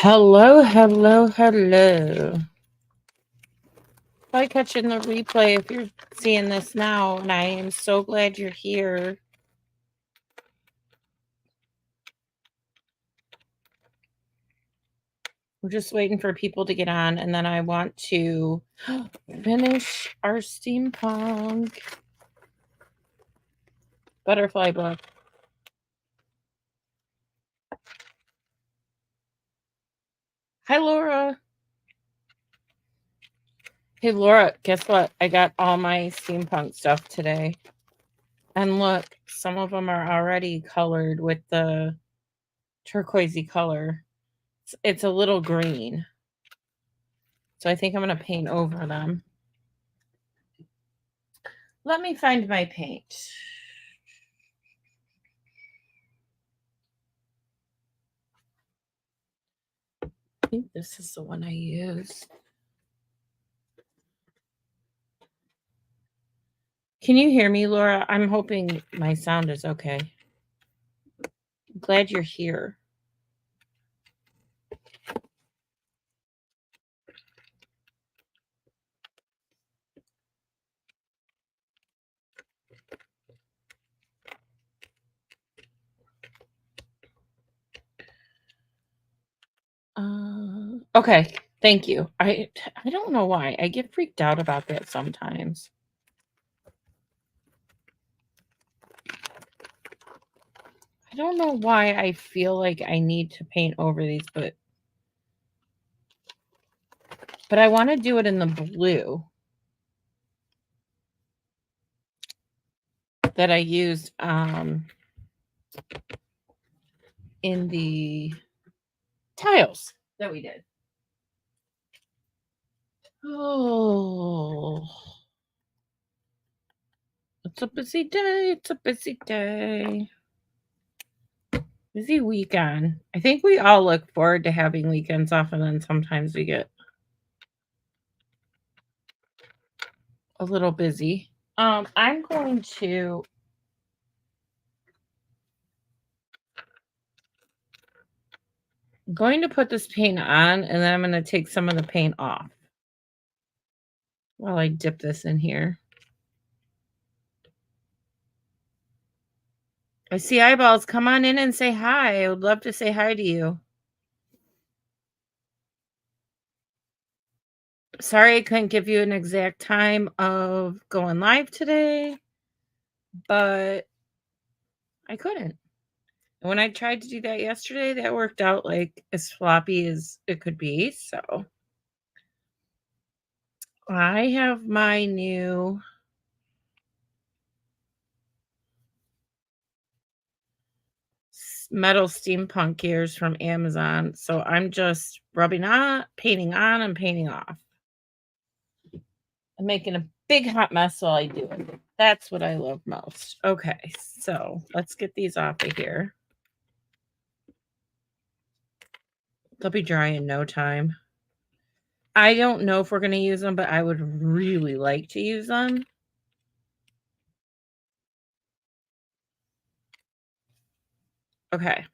Hello, hello, hello. Probably catching the replay if you're seeing this now, and I am so glad you're here. We're just waiting for people to get on, and then I want to finish our steampunk butterfly book. Hi, Laura. Hey, Laura, guess what? I got all my steampunk stuff today. And look, some of them are already colored with the turquoisey color. It's a little green. So I think I'm going to paint over them. Let me find my paint. I think this is the one I used. Can you hear me, Laura? I'm hoping my sound is okay. I'm glad you're here. Okay, thank you. I don't know why. I get freaked out about that sometimes. I don't know why I feel like I need to paint over these, but I want to do it in the blue that I used in the tiles that we did. Oh, it's a busy day. It's a busy day. Busy weekend. I think we all look forward to having weekends off, and then sometimes we get a little busy. I'm going to put this paint on, and then I'm going to take some of the paint off while I dip this in here. I see eyeballs. Come on in and say hi. I would love to say hi to you. Sorry I couldn't give you an exact time of going live today, but I couldn't. And when I tried to do that yesterday, that worked out like as floppy as it could be. So I have my new metal steampunk gears from Amazon. So I'm just rubbing on, painting on, and painting off. I'm making a big hot mess while I do it. That's what I love most. Okay, so let's get these off of here. They'll be dry in no time. I don't know if we're going to use them, but I would really like to use them. Okay.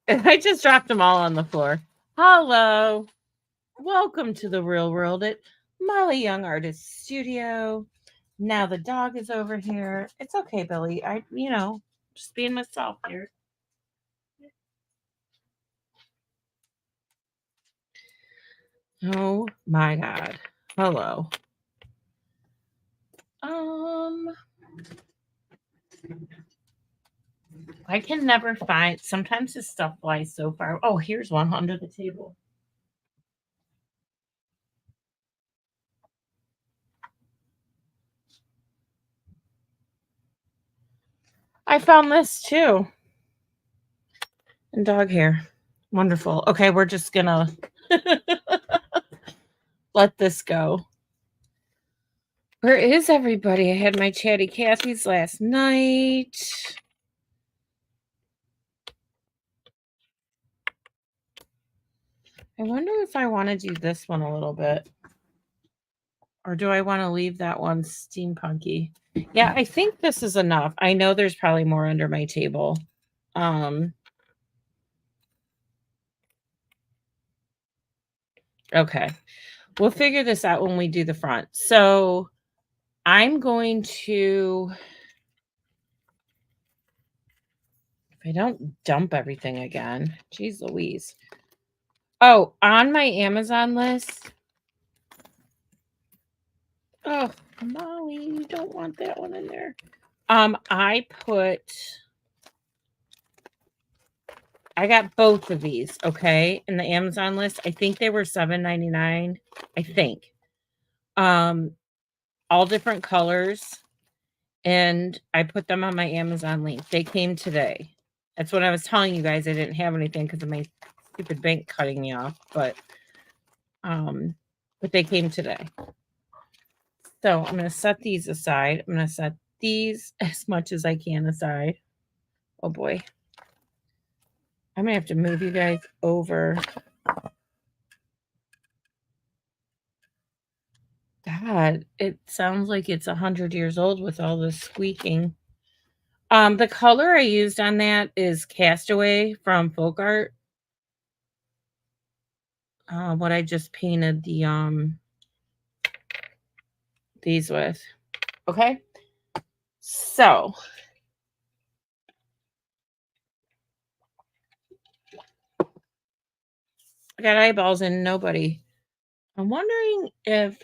I just dropped them all on the floor. Hello. Welcome to the real world at Molly Young Artist Studio. Now the dog is over here. It's okay, Billy. Just being myself here. Oh my God. Hello. I can never find, sometimes this stuff flies so far. Oh, here's one under the table. I found this too. And dog hair. Wonderful. Okay, we're just gonna let this go. Where is everybody? I had my chatty Cathy's last night. I wonder if I want to do this one a little bit. Or do I want to leave that one steampunky? Yeah, I think this is enough. I know there's probably more under my table. Okay. We'll figure this out when we do the front. So I'm going to, if I don't dump everything again, geez Louise. Oh, on my Amazon list. Oh, Molly, you don't want that one in there. I got both of these, okay, in the Amazon list. I think they were $7.99. I think. All different colors. And I put them on my Amazon link. They came today. That's what I was telling you guys. I didn't have anything because of my stupid bank cutting me off, but they came today. So I'm going to set these aside. I'm going to set these as much as I can aside. Oh boy. I'm going to have to move you guys over. God, it sounds like it's 100 years old with all this squeaking. The color I used on that is Castaway from Folk Art. What I just painted these with. Okay. So I got eyeballs and nobody. I'm wondering if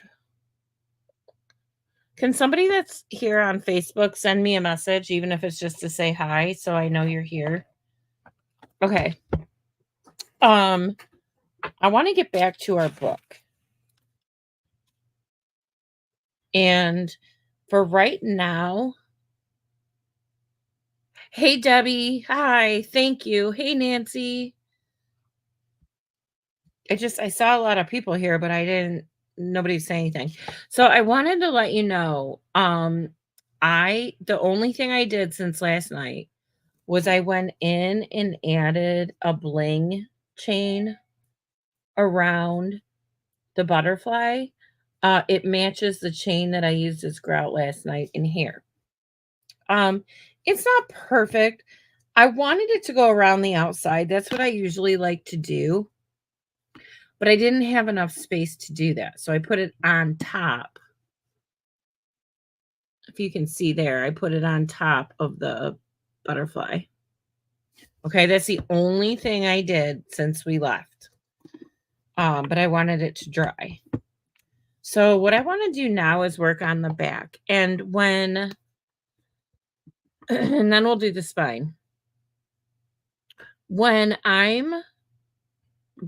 can somebody that's here on Facebook send me a message, even if it's just to say hi, so I know you're here. Okay. I want to get back to our book. And for right now, hey Debbie, hi, thank you. Hey Nancy. I saw a lot of people here, but nobody's saying anything. So I wanted to let you know, the only thing I did since last night was I went in and added a bling chain around the butterfly. It matches the chain that I used as grout last night in here. It's not perfect. I wanted it to go around the outside. That's what I usually like to do. But I didn't have enough space to do that. So I put it on top. If you can see there, I put it on top of the butterfly. Okay, that's the only thing I did since we left. But I wanted it to dry. So what I want to do now is work on the back. And and then we'll do the spine. When I'm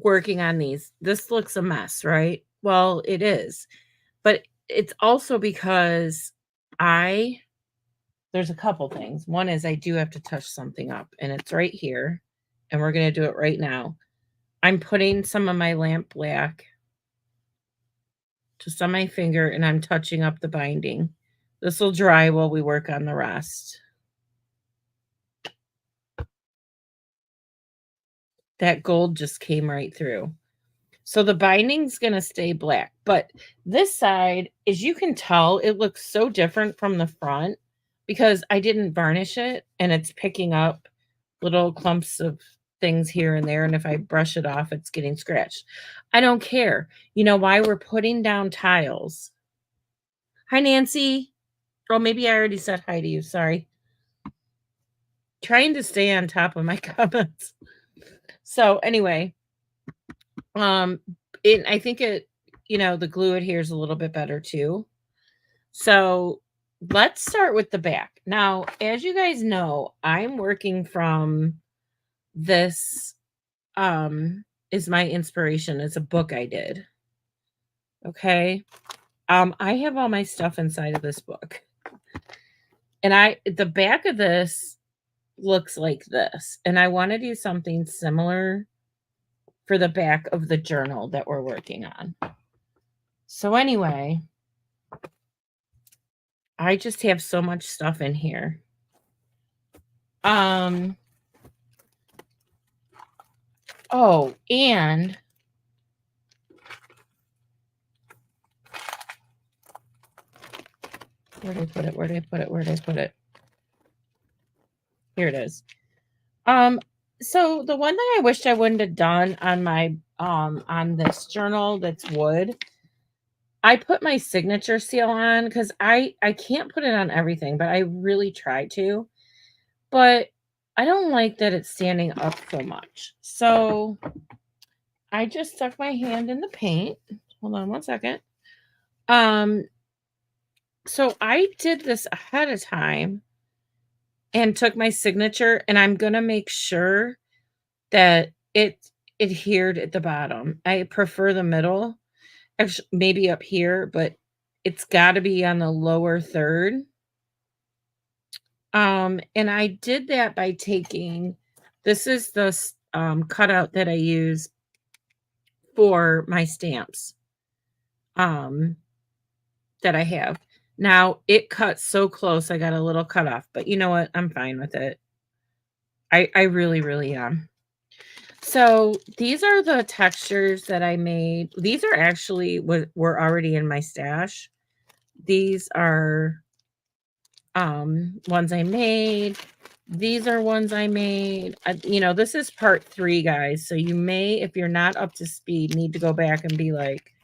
working on these, this looks a mess, right? Well, it is. But it's also because there's a couple things. One is I do have to touch something up, and it's right here, and we're going to do it right now. I'm putting some of my lamp black just on my finger, and I'm touching up the binding. This will dry while we work on the rest. That gold just came right through. So the binding's going to stay black, but this side, as you can tell, it looks so different from the front because I didn't varnish it, and it's picking up little clumps of things here and there. And if I brush it off, it's getting scratched. I don't care. You know why? We're putting down tiles. Hi, Nancy. Oh, maybe I already said hi to you. Sorry. Trying to stay on top of my comments. So anyway, I think the glue adheres a little bit better too. So let's start with the back. Now, as you guys know, I'm working from this is my inspiration. It's a book I did. Okay. I have all my stuff inside of this book. And the back of this looks like this. And I want to do something similar for the back of the journal that we're working on. So anyway, I just have so much stuff in here. Oh, and Where did I put it? Where did I put it? Where did I put it? Here it is. So the one that I wished I wouldn't have done on my on this journal that's wood, I put my signature seal on because I can't put it on everything, but I really try to. But I don't like that it's standing up so much. So I just stuck my hand in the paint. Hold on one second. So I did this ahead of time and took my signature, and I'm gonna make sure that it adhered at the bottom. I prefer the middle, maybe up here, but it's got to be on the lower third. And I did that by taking, this is the cutout that I use for my stamps that I have. Now it cuts so close, I got a little cut off, but you know what? I'm fine with it. I really, really am. So these are the textures that I made. These are actually were already in my stash. These are ones I made. These are ones I made. You know, this is part 3, guys. So you may, if you're not up to speed, need to go back and be like,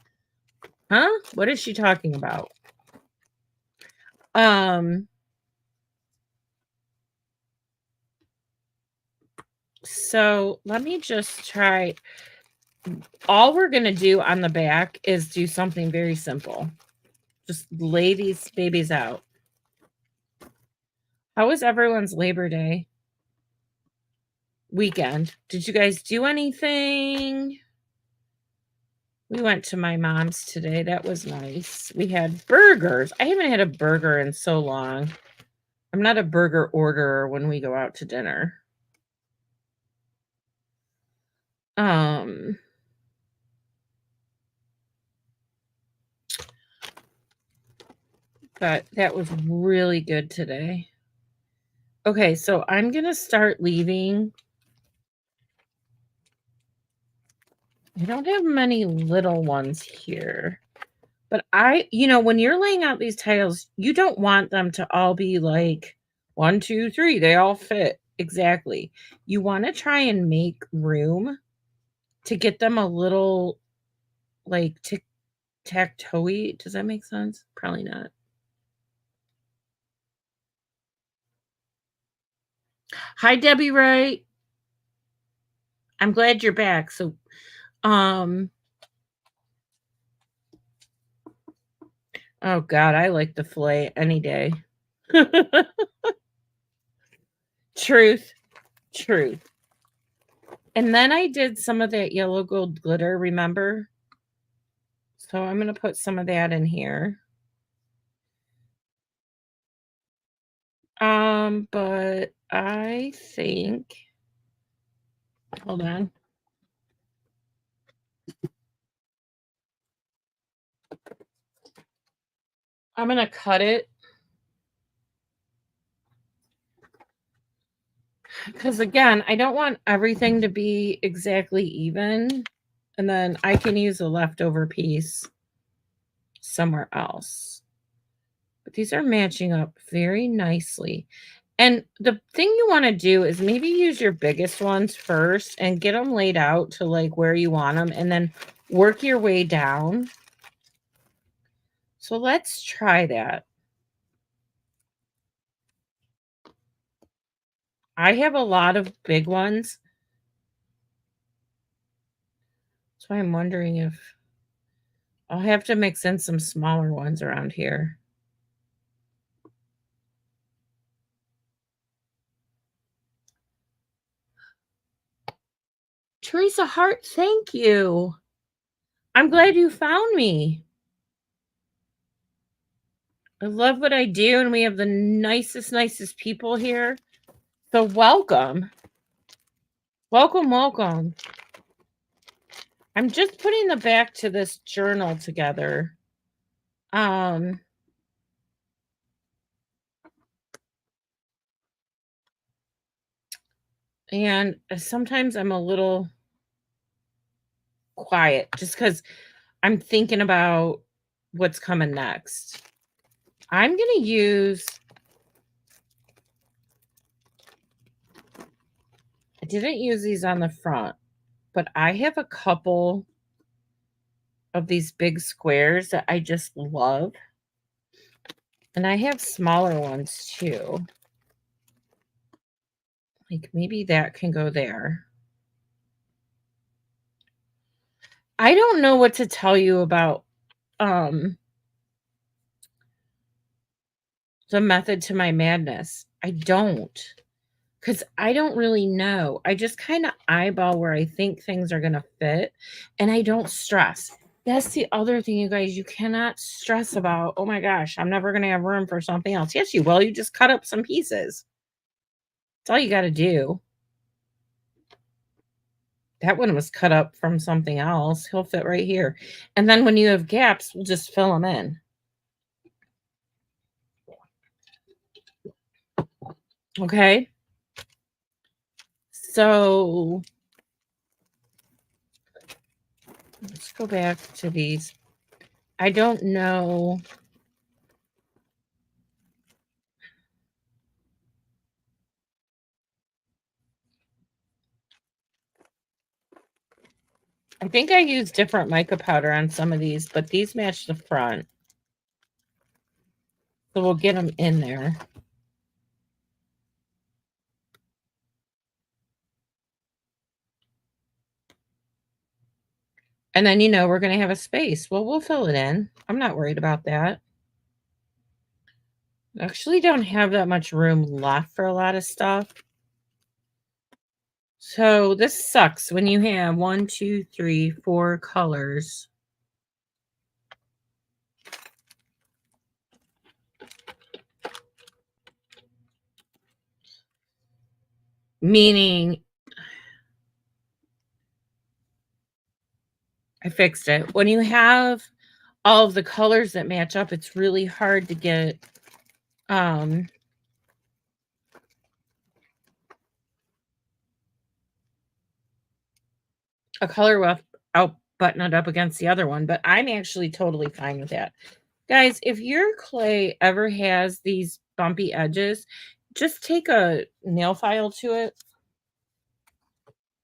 huh? What is she talking about? So let me just try. All we're going to do on the back is do something very simple. Just lay these babies out. How was everyone's Labor Day weekend? Did you guys do anything? We went to my mom's today. That was nice. We had burgers. I haven't had a burger in so long. I'm not a burger orderer when we go out to dinner. But that was really good today. Okay, so I'm going to start leaving. I don't have many little ones here. But when you're laying out these tiles, you don't want them to all be like 1, 2, 3. They all fit exactly. You want to try and make room to get them a little like tic-tac-toe-y. Does that make sense? Probably not. Hi, Debbie Wright. I'm glad you're back. So, oh God, I like the filet any day. Truth. And then I did some of that yellow gold glitter, remember? So I'm going to put some of that in here. But I think, hold on. I'm going to cut it. Because again, I don't want everything to be exactly even. And then I can use a leftover piece somewhere else. But these are matching up very nicely. And the thing you want to do is maybe use your biggest ones first and get them laid out to like where you want them and then work your way down. So let's try that. I have a lot of big ones. So I'm wondering if I'll have to mix in some smaller ones around here. Teresa Hart, thank you. I'm glad you found me. I love what I do, and we have the nicest people here. So welcome. Welcome. I'm just putting the back to this journal together. And sometimes I'm a little quiet just because I'm thinking about what's coming next. I'm going to use, I didn't use these on the front, but I have a couple of these big squares that I just love. And I have smaller ones too. Like maybe that can go there. I don't know what to tell you about the method to my madness. I don't. Because I don't really know. I just kind of eyeball where I think things are going to fit, and I don't stress. That's the other thing, you guys. You cannot stress about, oh my gosh, I'm never going to have room for something else. Yes, you will. You just cut up some pieces. That's all you got to do. That one was cut up from something else. He'll fit right here. And then when you have gaps, we'll just fill them in. Okay. So let's go back to these. I don't know. I think I used different mica powder on some of these, but these match the front. So we'll get them in there. And then, we're going to have a space. Well, we'll fill it in. I'm not worried about that. I actually don't have that much room left for a lot of stuff. So this sucks when you have 1, 2, 3, 4 colors. Meaning, I fixed it. When you have all of the colors that match up, it's really hard to get a color without button it up against the other one, but I'm actually totally fine with that. Guys, if your clay ever has these bumpy edges, just take a nail file to it.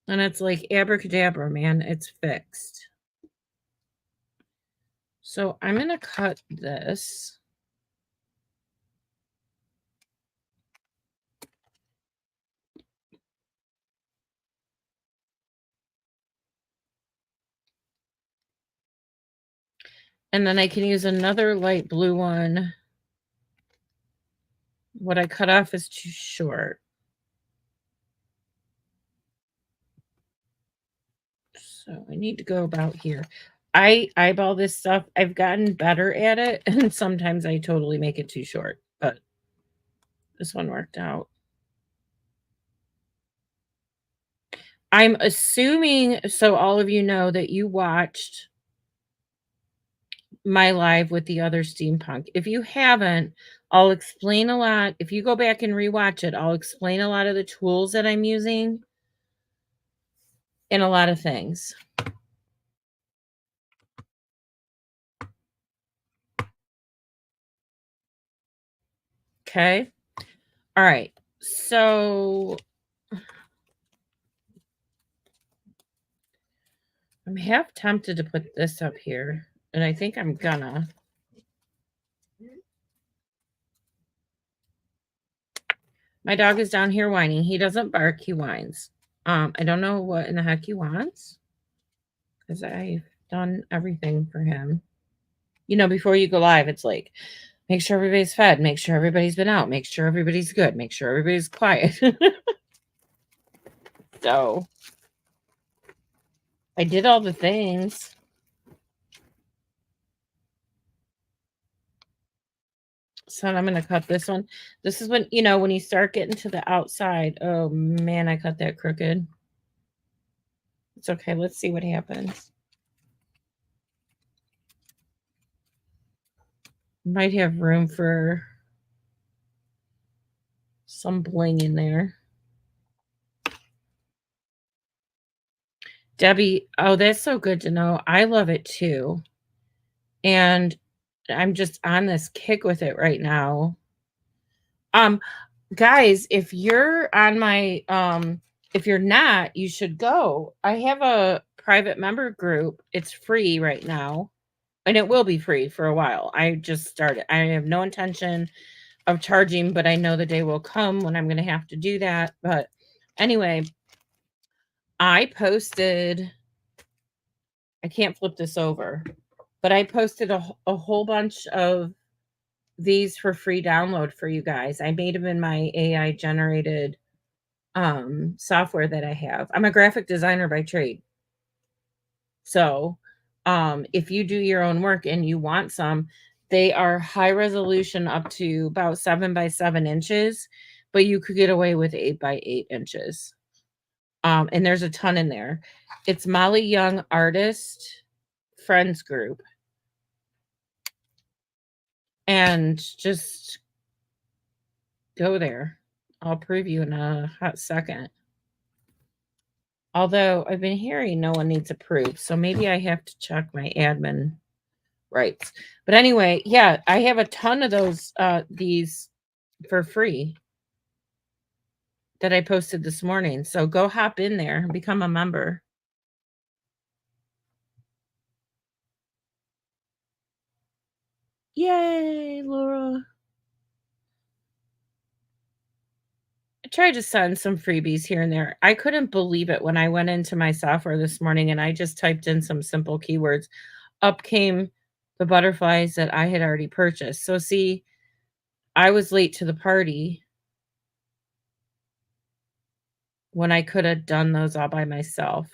And it's like abracadabra, man. It's fixed. So I'm going to cut this. And then I can use another light blue one. What I cut off is too short. So I need to go about here. I eyeball this stuff. I've gotten better at it, and sometimes I totally make it too short, but this one worked out. I'm assuming, so all of you know that you watched my live with the other steampunk. If you haven't, I'll explain a lot. If you go back and rewatch it, I'll explain a lot of the tools that I'm using and a lot of things. Okay. All right. So I'm half tempted to put this up here, and I think I'm gonna. My dog is down here whining. He doesn't bark, he whines. I don't know what in the heck he wants, because I've done everything for him. Before you go live, it's like, make sure everybody's fed, make sure everybody's been out, make sure everybody's good, make sure everybody's quiet. So I did all the things. So I'm going to cut this one. This is when you start getting to the outside. Oh man, I cut that crooked. It's okay. Let's see what happens. Might have room for some bling in there. Debbie, oh, that's so good to know. I love it too. And I'm just on this kick with it right now. Guys, if you're on my if you're not, you should go. I have a private member group. It's free right now, and it will be free for a while. I just started. I have no intention of charging, but I know the day will come when I'm going to have to do that. But anyway, I posted, I can't flip this over, but I posted a whole bunch of these for free download for you guys. I made them in my AI generated software that I have. I'm a graphic designer by trade. So, if you do your own work and you want some, they are high resolution up to about 7 by 7 inches, but you could get away with 8 by 8 inches. And there's a ton in there. It's Molly Young Artist Friends Group. And just go there. I'll prove you in a hot second. Although I've been hearing no one needs a proof, so maybe I have to check my admin rights. But anyway, yeah, I have a ton of those these for free that I posted this morning. So go hop in there and become a member. Yay, Laura. I tried to send some freebies here and there. I couldn't believe it when I went into my software this morning and I just typed in some simple keywords. Up came the butterflies that I had already purchased. So see, I was late to the party when I could have done those all by myself.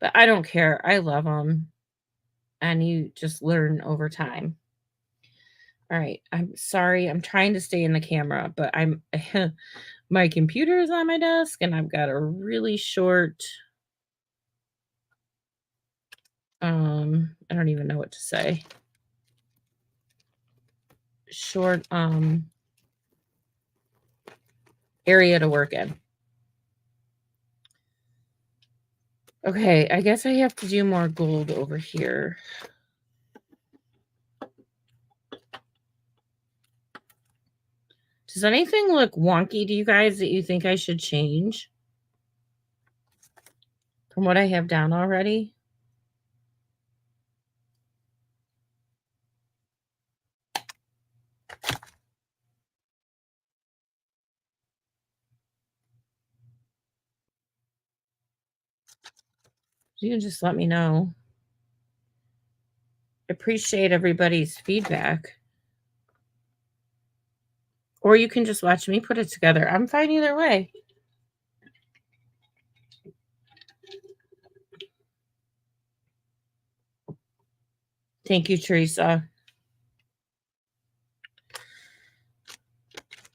But I don't care. I love them. And you just learn over time. All right. I'm sorry. I'm trying to stay in the camera, but I'm my computer is on my desk and I've got a really short I don't even know what to say. Short area to work in. Okay, I guess I have to do more gold over here. Does anything look wonky to you guys that you think I should change from what I have down already? You can just let me know. Appreciate everybody's feedback. Or you can just watch me put it together. I'm fine either way. Thank you, Teresa.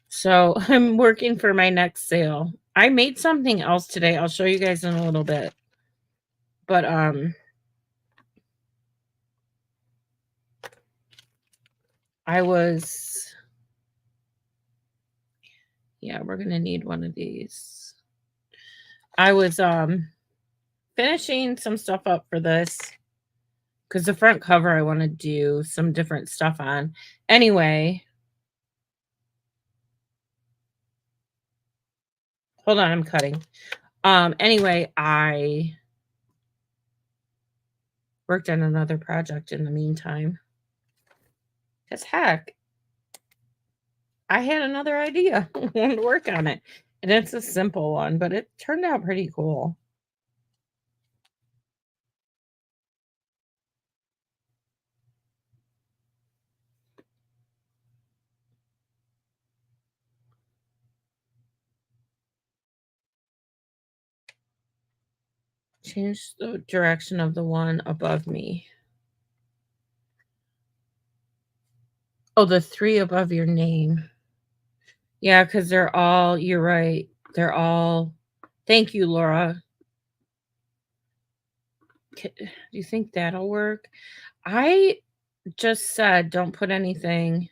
So I'm working for my next sale. I made something else today. I'll show you guys in a little bit. But I was, yeah, we're gonna need one of these. I was finishing some stuff up for this because the front cover I want to do some different stuff on. Anyway, hold on, I'm cutting. Anyway, I worked on another project in the meantime. Because heck, I had another idea. I wanted to work on it. And it's a simple one, but it turned out pretty cool. Change the direction of the one above me. Oh, the 3 above your name. Yeah, because they're all, you're right. They're all, thank you, Laura. Do you think that'll work? I just said don't put anything.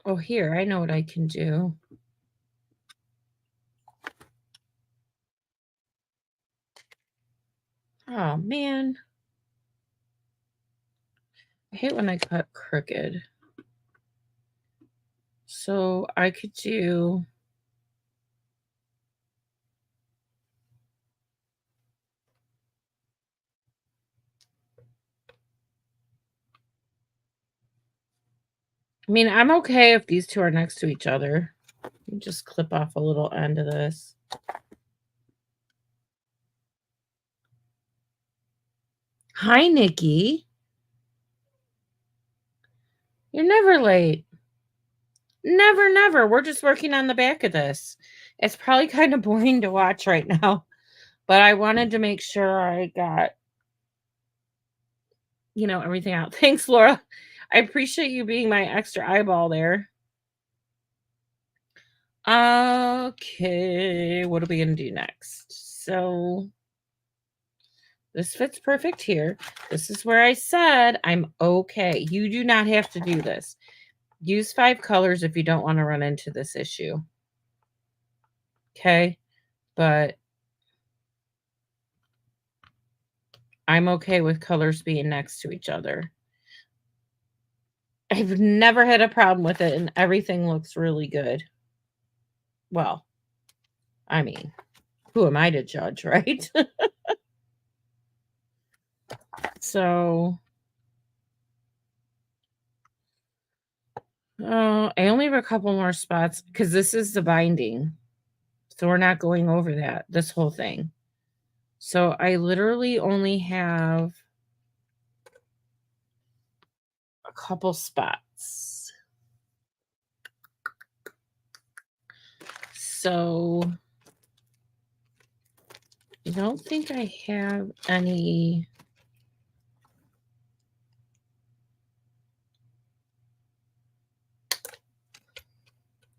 Oh, here, I know what I can do. Oh, man. I hate when I cut crooked. So I could do... I mean, I'm okay if these two are next to each other. Just clip off a little end of this. Hi, Nikki. You're never late. Never, never. We're just working on the back of this. It's probably kind of boring to watch right now, but I wanted to make sure I got, everything out. Thanks, Laura. I appreciate you being my extra eyeball there. Okay, what are we going to do next? So this fits perfect here. This is where I said I'm okay. You do not have to do this. Use 5 colors if you don't want to run into this issue. Okay, but I'm okay with colors being next to each other. I've never had a problem with it, and everything looks really good. Well, I mean, who am I to judge, right? So, I only have a couple more spots because this is the binding. So we're not going over that, this whole thing. So I literally only have a couple spots. So I don't think I have any.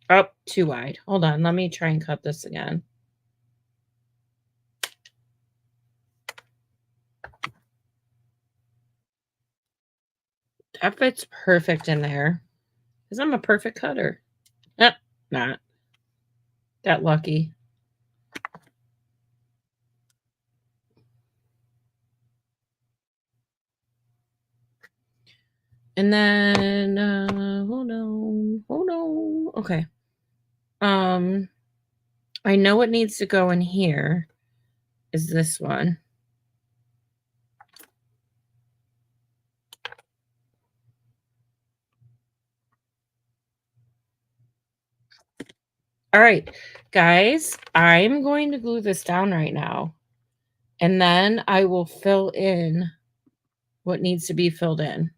Oh, too wide. Hold on. Let me try and cut this again. That fits perfect in there because I'm a perfect cutter. Not that lucky. And then, hold on. Okay. I know what needs to go in here is this one. All right, guys, I'm going to glue this down right now, and then I will fill in what needs to be filled in.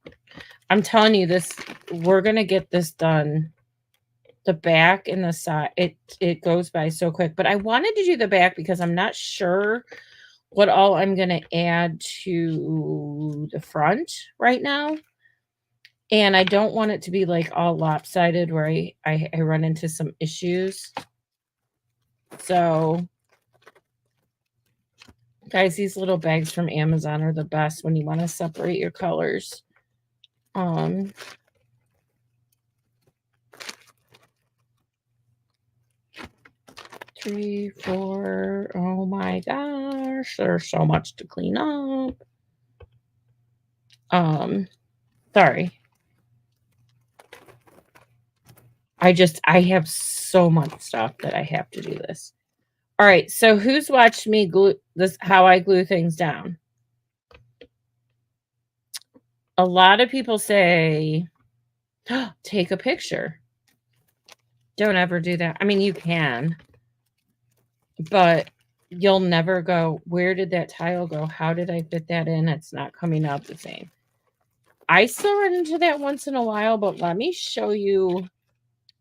I'm telling you this, we're going to get this done. The back and the side, it goes by so quick, but I wanted to do the back because I'm not sure what all I'm going to add to the front right now. And I don't want it to be like all lopsided where I run into some issues. So, guys, these little bags from Amazon are the best when you want to separate your colors. 3, 4. Oh my gosh, there's so much to clean up. Sorry. I have so much stuff that I have to do this. All right, so who's watched me glue this, how I glue things down? A lot of people say, oh, take a picture. Don't ever do that. I mean, you can, but you'll never go, where did that tile go? How did I fit that in? It's not coming out the same. I still run into that once in a while, but let me show you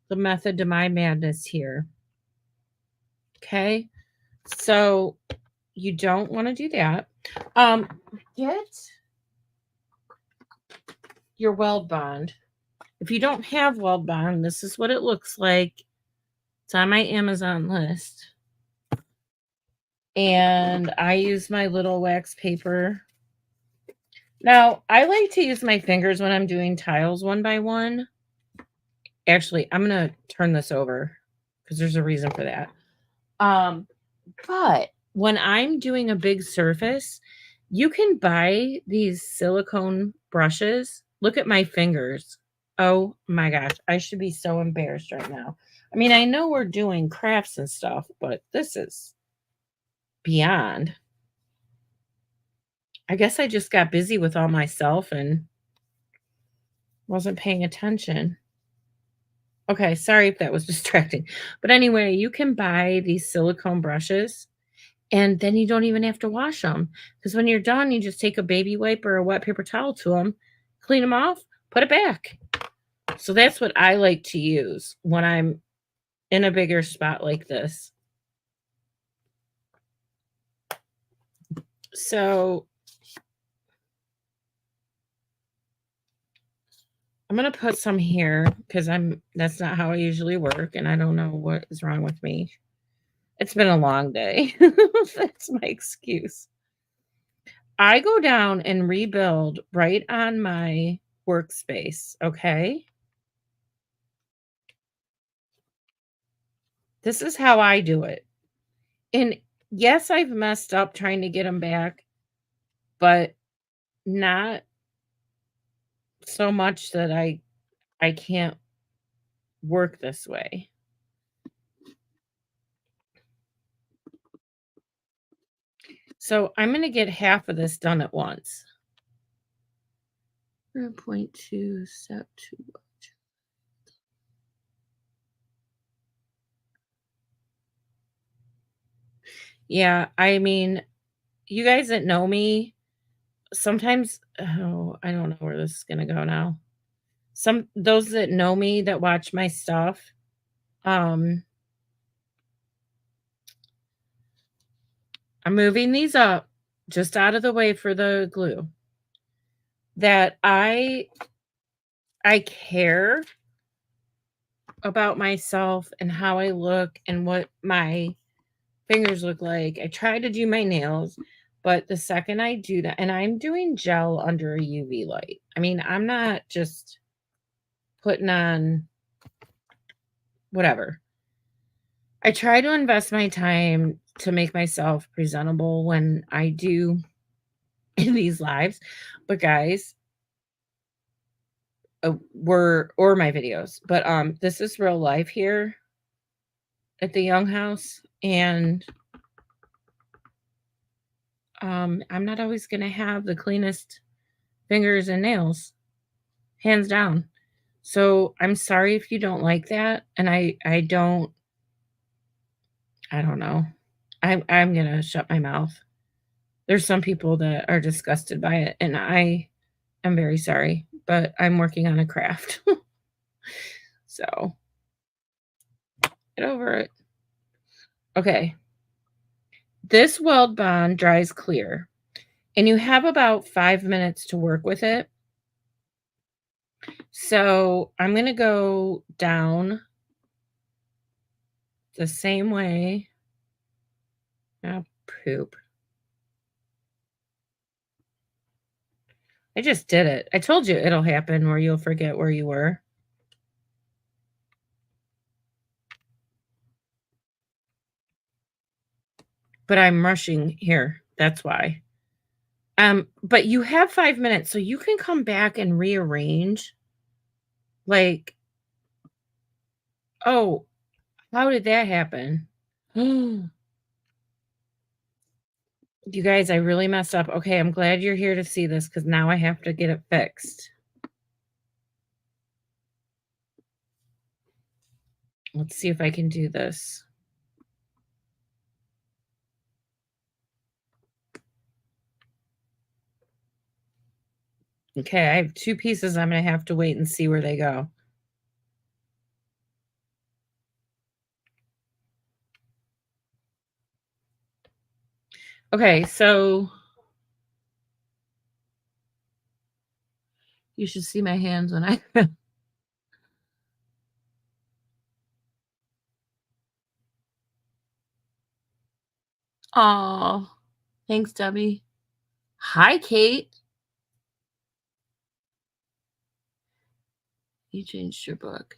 the method to my madness here. Okay, so you don't want to do that. Get your weld bond. If you don't have weld bond, this is what it looks like. It's on my Amazon list. And I use my little wax paper. Now, I like to use my fingers when I'm doing tiles one by one. Actually, I'm going to turn this over because there's a reason for that. But when I'm doing a big surface, you can buy these silicone brushes Look at my fingers. Oh my gosh, I should be so embarrassed right now. I mean, I know we're doing crafts and stuff, but this is beyond. I guess I just got busy with all myself and wasn't paying attention. Okay, sorry if that was distracting. But anyway, you can buy these silicone brushes and then you don't even have to wash them because when you're done, you just take a baby wipe or a wet paper towel to them, clean them off, put it back. So that's what I like to use when I'm in a bigger spot like this. So I'm going to put some here because that's not how I usually work and I don't know what is wrong with me. It's been a long day. That's my excuse. I go down and rebuild right on my workspace, okay? This is how I do it. And yes, I've messed up trying to get them back, but not so much that I can't work this way. So I'm going to get half of this done at once. 0.2 step 2. Yeah, I mean, you guys that know me, sometimes oh, I don't know where this is going to go now. Those that know me that watch my stuff, I'm moving these up just out of the way for the glue. That I care about myself and how I look and what my fingers look like. I try to do my nails, but the second I do that, and I'm doing gel under a UV light. I mean, I'm not just putting on whatever. I try to invest my time to make myself presentable when I do in these lives. But guys, or my videos. But this is real life here at the Young House, and I'm not always gonna have the cleanest fingers and nails, hands down. So I'm sorry if you don't like that, and I don't know. I'm gonna shut my mouth. There's some people that are disgusted by it, and I am very sorry, but I'm working on a craft. So get over it. Okay. This weld bond dries clear, and you have about 5 minutes to work with it. So I'm going to go down the same way. Oh, poop. I just did it. I told you it'll happen where you'll forget where you were. But I'm rushing here. That's why. But you have 5 minutes, so you can come back and rearrange. Like, oh, how did that happen? You guys, I really messed up. Okay, I'm glad you're here to see this because now I have to get it fixed. Let's see if I can do this. Okay, I have 2 pieces. I'm going to have to wait and see where they go. Okay, so you should see my hands when I Oh, thanks, Debbie. Hi, Kate. You changed your book.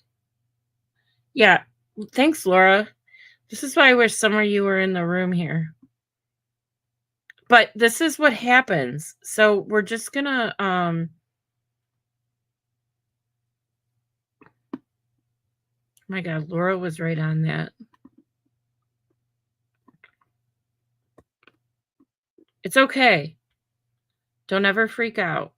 Yeah, thanks, Laura. This is why I wish some of you were in the room here. But this is what happens. So we're just gonna My God, Laura was right on that. It's okay. Don't ever freak out.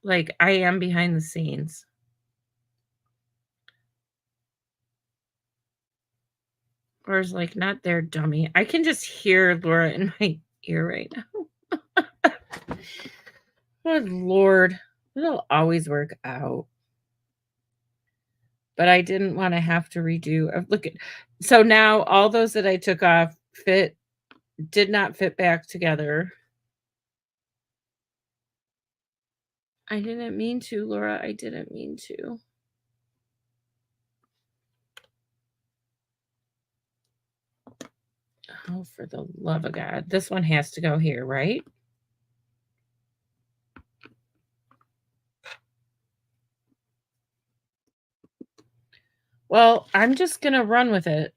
Like, I am behind the scenes. Laura's like, not there, dummy. I can just hear Laura in my ear right now. Good Lord. It'll always work out. But I didn't want to have to redo. Look at, so now all those that I took off did not fit back together. I didn't mean to, Laura. I didn't mean to. Oh, for the love of God. This one has to go here, right? Well, I'm just going to run with it.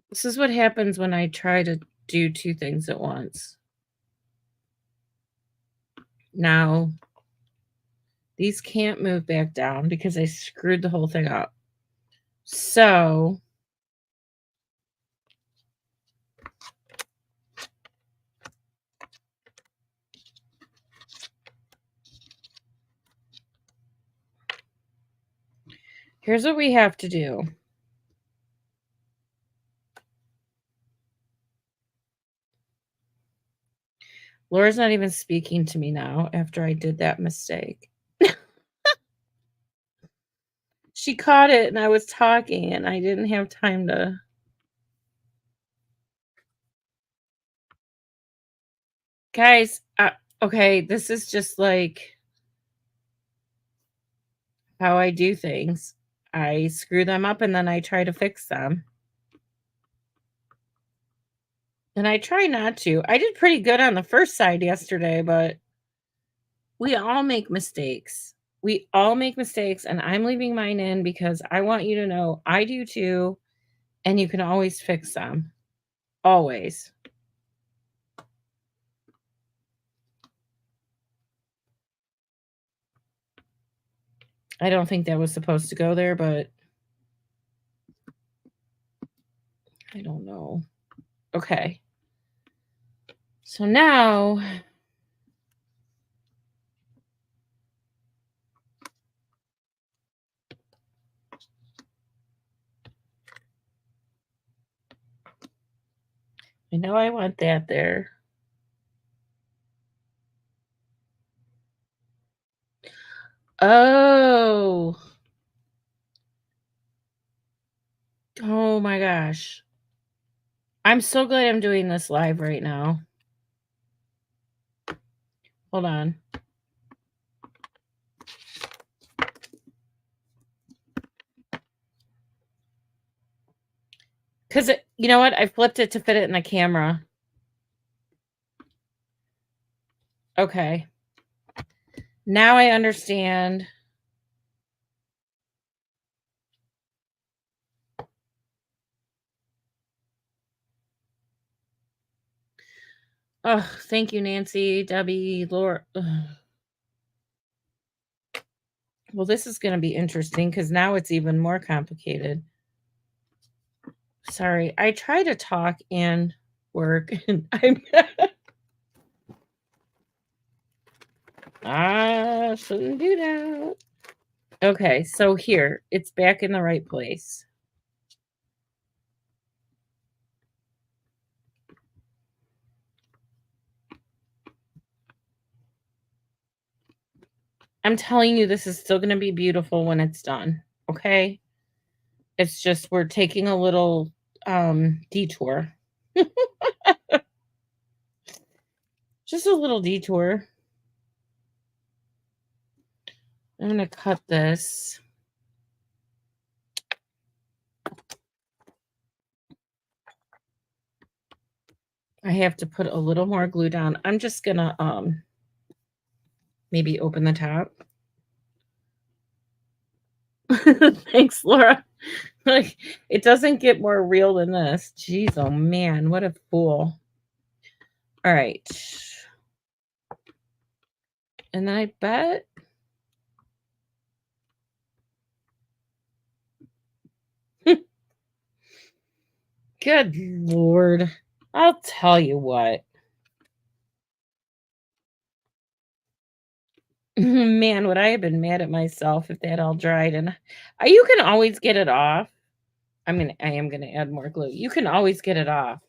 This is what happens when I try to do two things at once. Now, these can't move back down because I screwed the whole thing up. So, here's what we have to do. Laura's not even speaking to me now after I did that mistake. She caught it and I was talking and I didn't have time to. Guys, okay, this is just like how I do things. I screw them up and then I try to fix them. And I try not to. I did pretty good on the first side yesterday, but we all make mistakes. We all make mistakes, and I'm leaving mine in because I want you to know I do too, and you can always fix them. Always. I don't think that was supposed to go there, but I don't know. Okay. So now I know I want that there. Oh. Oh my gosh. I'm so glad I'm doing this live right now. Hold on. Because, you know what? I flipped it to fit it in the camera. Okay. Now I understand. Oh, thank you, Nancy, Debbie, Laura. Ugh. Well, this is going to be interesting because now it's even more complicated. Sorry, I try to talk and work, and I shouldn't do that. Okay, so here, it's back in the right place. I'm telling you, this is still going to be beautiful when it's done. Okay. It's just, we're taking a little detour. Just a little detour. I'm going to cut this. I have to put a little more glue down. I'm just going to maybe open the top. Thanks, Laura. Like, it doesn't get more real than this. Jeez, oh man, what a fool. All right. And then I bet good Lord. I'll tell you what. Man, would I have been mad at myself if that all dried, and you can always get it off. I am gonna add more glue. You can always get it off.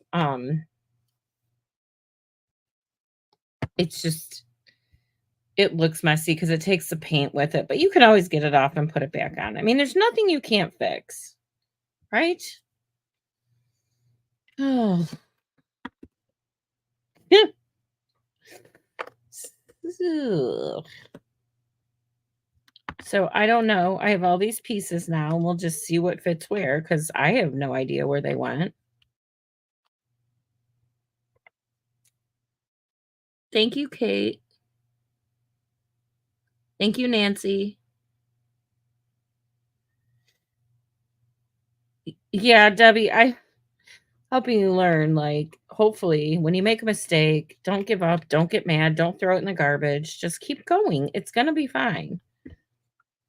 It's just it looks messy because it takes the paint with it, but you can always get it off and put it back on. I mean, there's nothing you can't fix, right? Oh. Ugh. So I don't know. I have all these pieces now, and we'll just see what fits where because I have no idea where they went. Thank you, Kate. Thank you, Nancy. Yeah, Debbie, I helping you learn, like, hopefully, when you make a mistake, don't give up, don't get mad, don't throw it in the garbage. Just keep going. It's gonna be fine.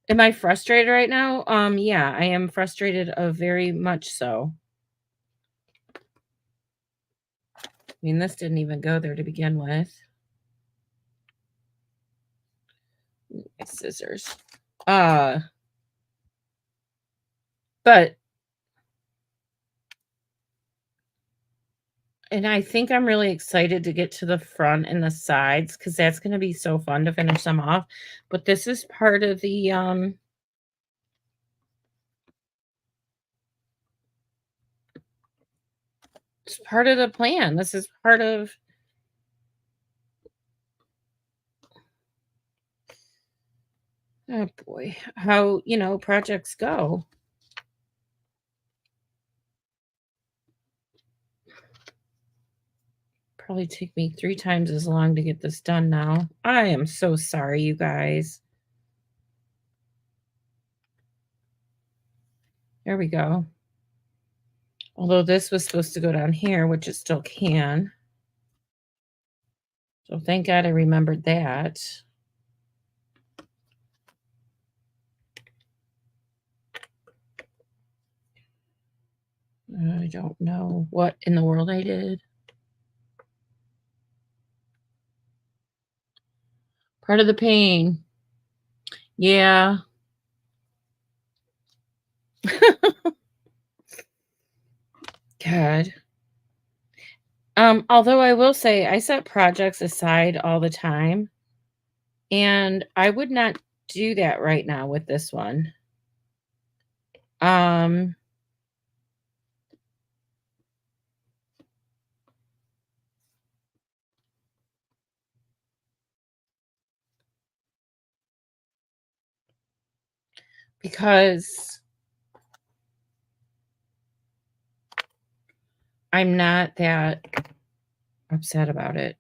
Am I frustrated right now? Yeah, I am frustrated very much so. I mean, this didn't even go there to begin with. My scissors. Uh, but and I think I'm really excited to get to the front and the sides because that's gonna be so fun to finish them off. But this is part of the it's part of the plan. This is part of oh boy, how projects go. Probably take me 3 times as long to get this done now. I am so sorry, you guys. There we go. Although this was supposed to go down here, which it still can. So thank God I remembered that. I don't know what in the world I did. Part of the pain. Yeah. God. Although I will say I set projects aside all the time, and I would not do that right now with this one. Um, because I'm not that upset about it.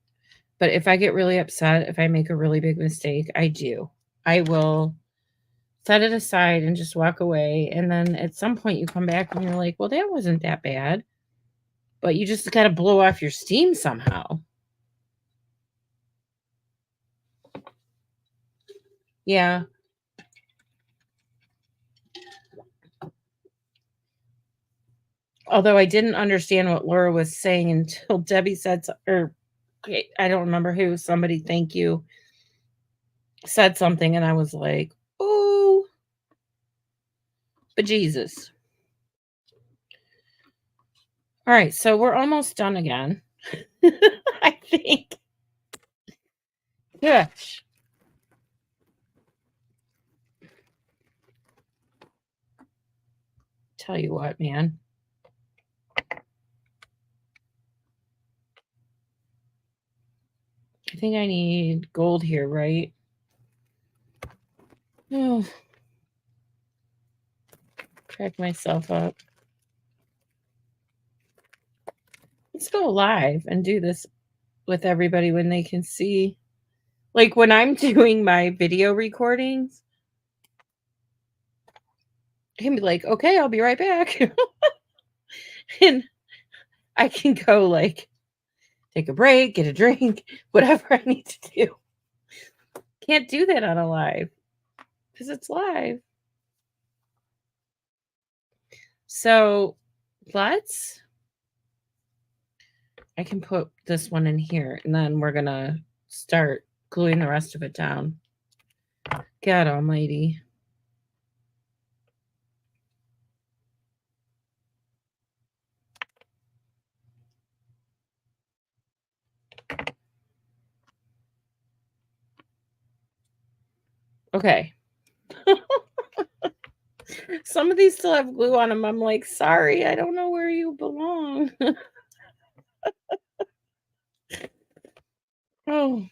But if I get really upset, if I make a really big mistake, I do. I will set it aside and just walk away. And then at some point you come back and you're like, well, that wasn't that bad. But you just got to blow off your steam somehow. Yeah. Although I didn't understand what Laura was saying until Debbie said, or I don't remember who, somebody, thank you, said something. And I was like, oh, but Jesus. All right. So we're almost done again. I think. Gosh. Tell you what, man. I think I need gold here, right? Oh, crack myself up. Let's go live and do this with everybody when they can see. Like when I'm doing my video recordings, I can be like, okay, I'll be right back. And I can go like take a break, get a drink, whatever I need to do. Can't do that on a live because it's live. So I can put this one in here and then we're going to start gluing the rest of it down. God almighty. Okay. Some of these still have glue on them. I'm like, sorry, I don't know where you belong. Oh.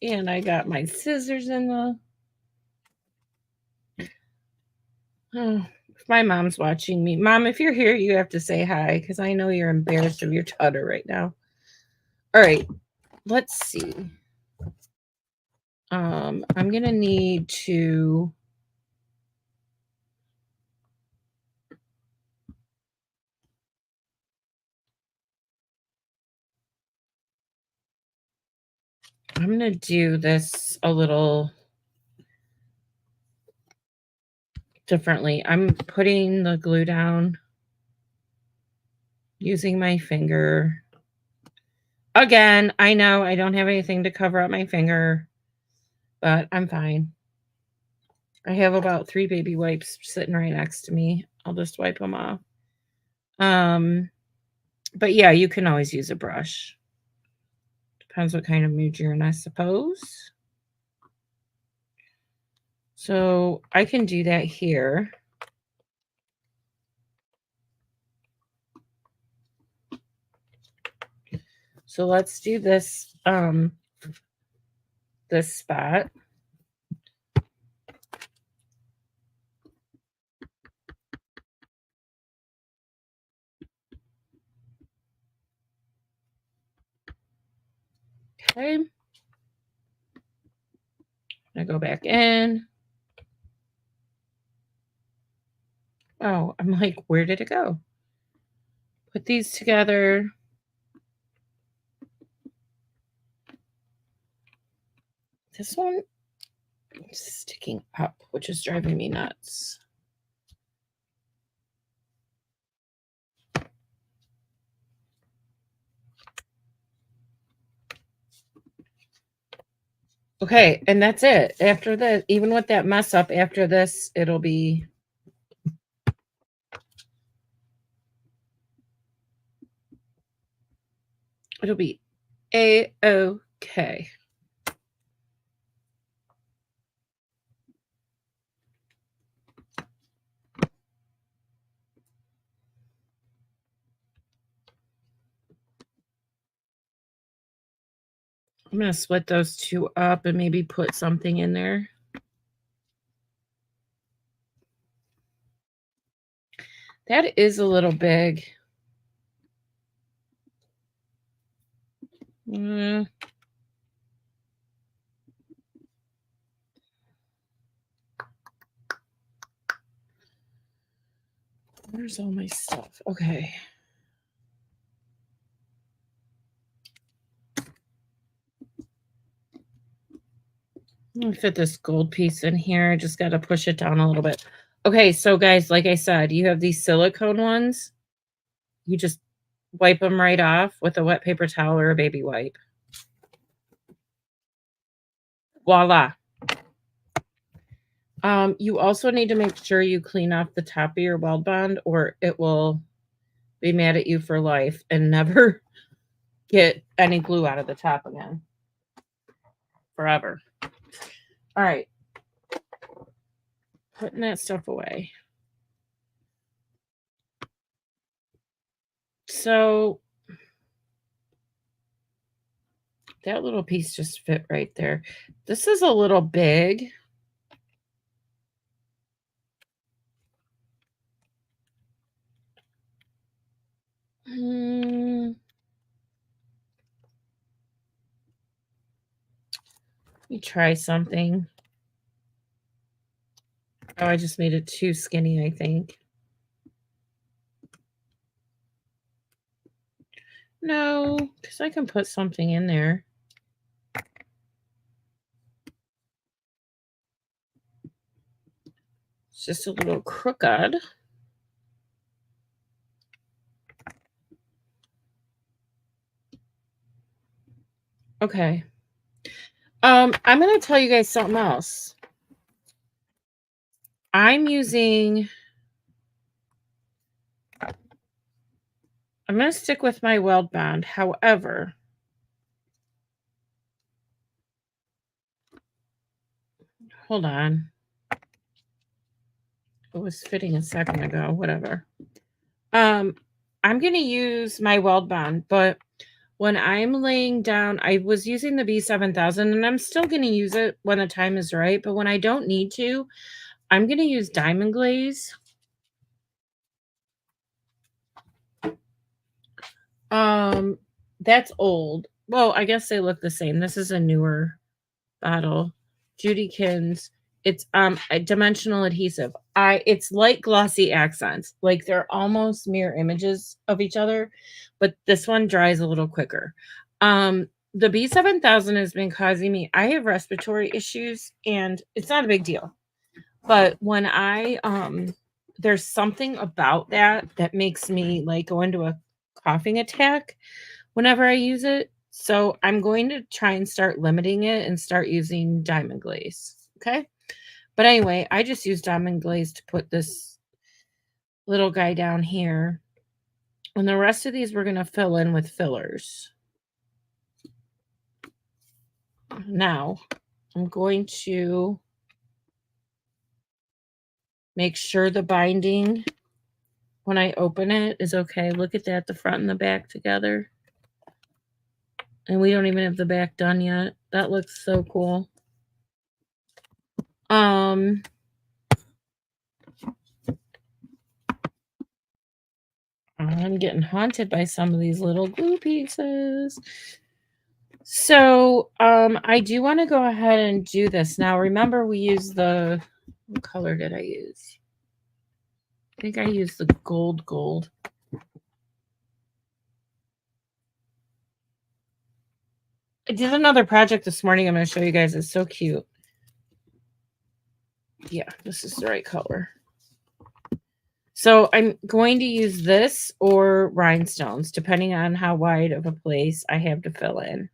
And I got my scissors in the... Oh, if my mom's watching me. Mom, if you're here, you have to say hi because I know you're embarrassed of your daughter right now. All right, let's see. I'm going to need to... I'm going to do this a little differently. I'm putting the glue down using my finger. Again, I know I don't have anything to cover up my finger, but I'm fine. I have about 3 baby wipes sitting right next to me. I'll just wipe them off. But yeah, you can always use a brush. Depends what kind of mood you're in, I suppose. So I can do that here. So let's do this, this spot. Okay. I go back in. Oh, I'm like, where did it go? Put these together. This one is sticking up, which is driving me nuts. Okay, and that's it. After this, even with that mess up, after this, it'll be... It'll be A-okay. I'm going to split those two up and maybe put something in there. That is a little big. Where's all my stuff? Okay. I'm going to fit this gold piece in here. I just got to push it down a little bit. Okay, so guys, like I said, you have these silicone ones. You just wipe them right off with a wet paper towel or a baby wipe. Voila. You also need to make sure you clean off the top of your weld bond or it will be mad at you for life and never get any glue out of the top again. Forever. All right. Putting that stuff away. So that little piece just fit right there. This is a little big. Let me try something. Oh, I just made it too skinny, I think. No, because I can put something in there. It's just a little crooked. Okay. I'm going to tell you guys something else. I'm going to stick with my weld bond. However, hold on. It was fitting a second ago, whatever. I'm going to use my weld bond, but when I'm laying down, I was using the B7000 and I'm still going to use it when the time is right. But when I don't need to, I'm going to use diamond glaze. That's old. Well, I guess they look the same. This is a newer bottle. Judykins. It's a dimensional adhesive. It's light glossy accents. Like they're almost mirror images of each other, but this one dries a little quicker. The B7000 has been causing me, I have respiratory issues and it's not a big deal. But when there's something about that makes me like go into a coughing attack whenever I use it. So I'm going to try and start limiting it and start using diamond glaze. Okay. But anyway, I just used diamond glaze to put this little guy down here. And the rest of these we're going to fill in with fillers. Now, I'm going to make sure the binding when I open it is okay. Look at that, the front and the back together. And we don't even have the back done yet. That looks so cool. I'm getting haunted by some of these little glue pieces. So, I do want to go ahead and do this. Now, remember we used what color did I use? I think I used the gold. I did another project this morning. I'm going to show you guys. It's so cute. Yeah, this is the right color. So I'm going to use this or rhinestones, depending on how wide of a place I have to fill in.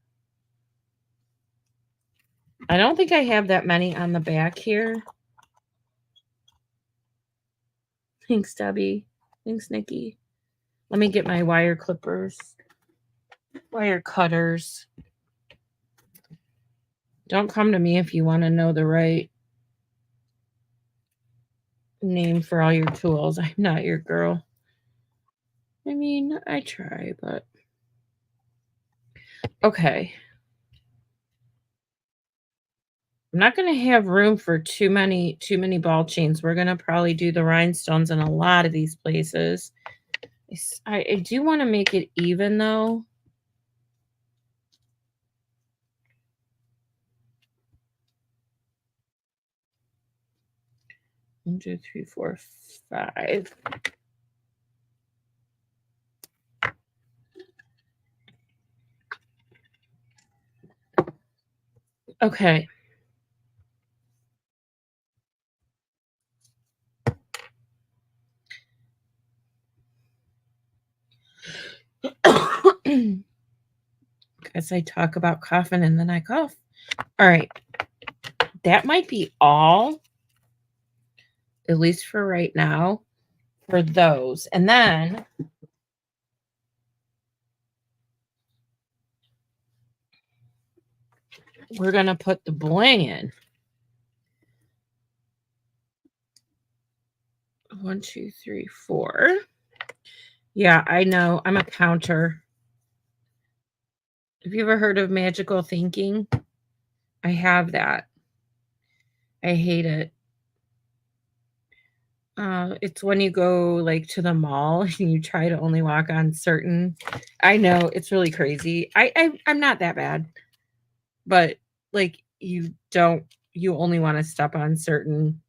I don't think I have that many on the back here. Thanks, Debbie. Thanks, Nikki. Let me get my wire clippers. Wire cutters. Don't come to me if you want to know the right name for all your tools. I'm not your girl. I mean, I try, but okay. I'm not going to have room for too many ball chains. We're going to probably do the rhinestones in a lot of these places. I do want to make it even though. One, 2, 3, 4, 5. Okay. Guess I talk about coughing and then I cough. All right. That might be all, at least for right now, for those. And then we're going to put the bling in. 1, 2, 3, 4. Yeah, I know. I'm a counter. Have you ever heard of magical thinking? I have that. I hate it. It's when you go like to the mall and you try to only walk on certain. I know it's really crazy. I'm not that bad, but like you only want to step on certain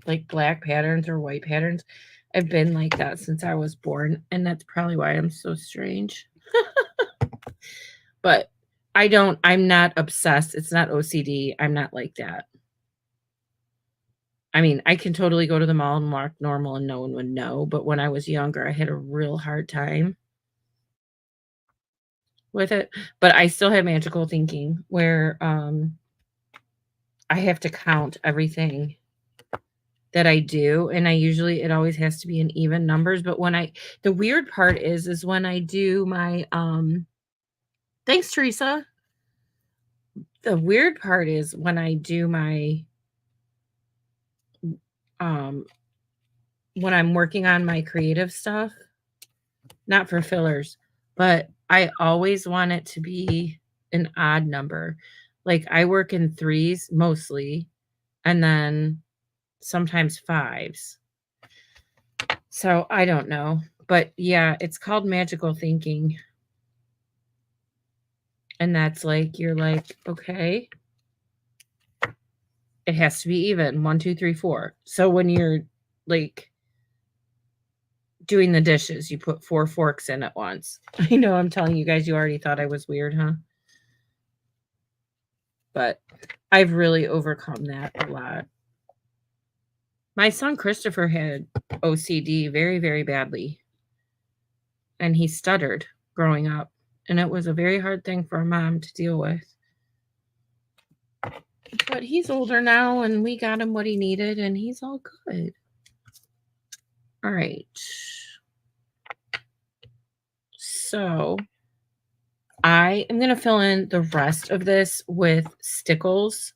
like black patterns or white patterns. I've been like that since I was born, and that's probably why I'm so strange. But I'm not obsessed. It's not OCD. I'm not like that. I mean, I can totally go to the mall and walk normal and no one would know, but when I was younger, I had a real hard time with it. But I still have magical thinking where I have to count everything that I do, and it always has to be in even numbers, but the weird part is when I do my thanks, Teresa. The weird part is when I do my when I'm working on my creative stuff, not for fillers, but I always want it to be an odd number. Like I work in threes mostly, and then sometimes fives. So I don't know. But yeah, it's called magical thinking. And that's like, you're like, okay, it has to be even 1, 2, 3, 4. So when you're like doing the dishes, you put 4 forks in at once. I know I'm telling you guys, you already thought I was weird, huh? But I've really overcome that a lot. My son Christopher had OCD very, very badly. And he stuttered growing up. And it was a very hard thing for a mom to deal with. But he's older now, and we got him what he needed, and he's all good. All right. So I am going to fill in the rest of this with stickles.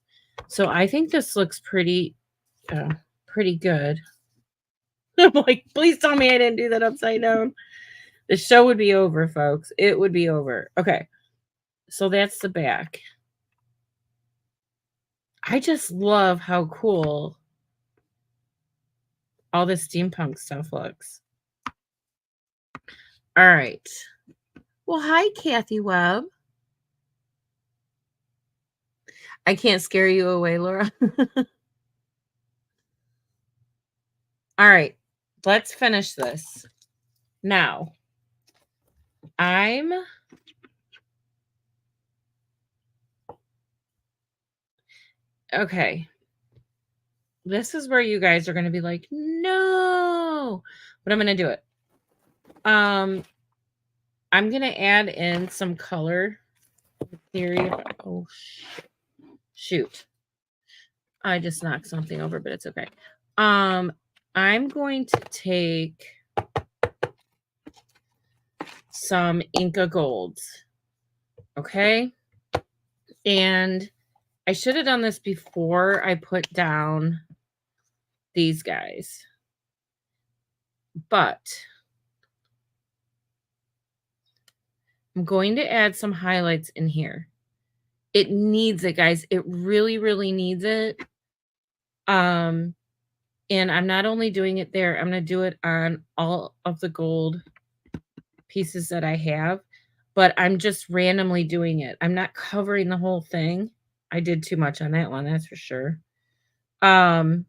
So I think this looks pretty good. I'm like, please tell me I didn't do that upside down. The show would be over, folks. It would be over. Okay. So that's the back. I just love how cool all this steampunk stuff looks. All right. Well, hi, Kathy Webb. I can't scare you away, Laura. All right. Let's finish this. Now, okay. This is where you guys are going to be like, no, but I'm going to do it. I'm going to add in some color theory. Oh, shoot. I just knocked something over, but it's okay. I'm going to take some Inca Golds. Okay. And I should have done this before I put down these guys. But I'm going to add some highlights in here. It needs it, guys. It really, really needs it. And I'm not only doing it there, I'm going to do it on all of the gold pieces that I have, but I'm just randomly doing it. I'm not covering the whole thing. I did too much on that one, that's for sure. And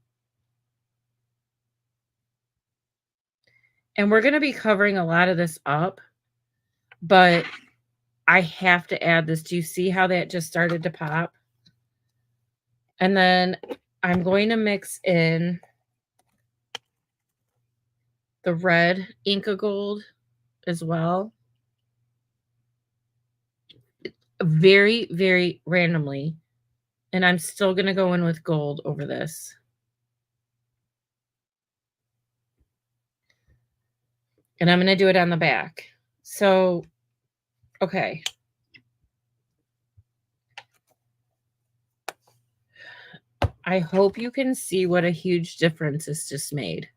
we're going to be covering a lot of this up, but I have to add this. Do you see how that just started to pop? And then I'm going to mix in the red Inca Gold as well. Very, very randomly. And I'm still going to go in with gold over this. And I'm going to do it on the back. So, okay. I hope you can see what a huge difference this just made.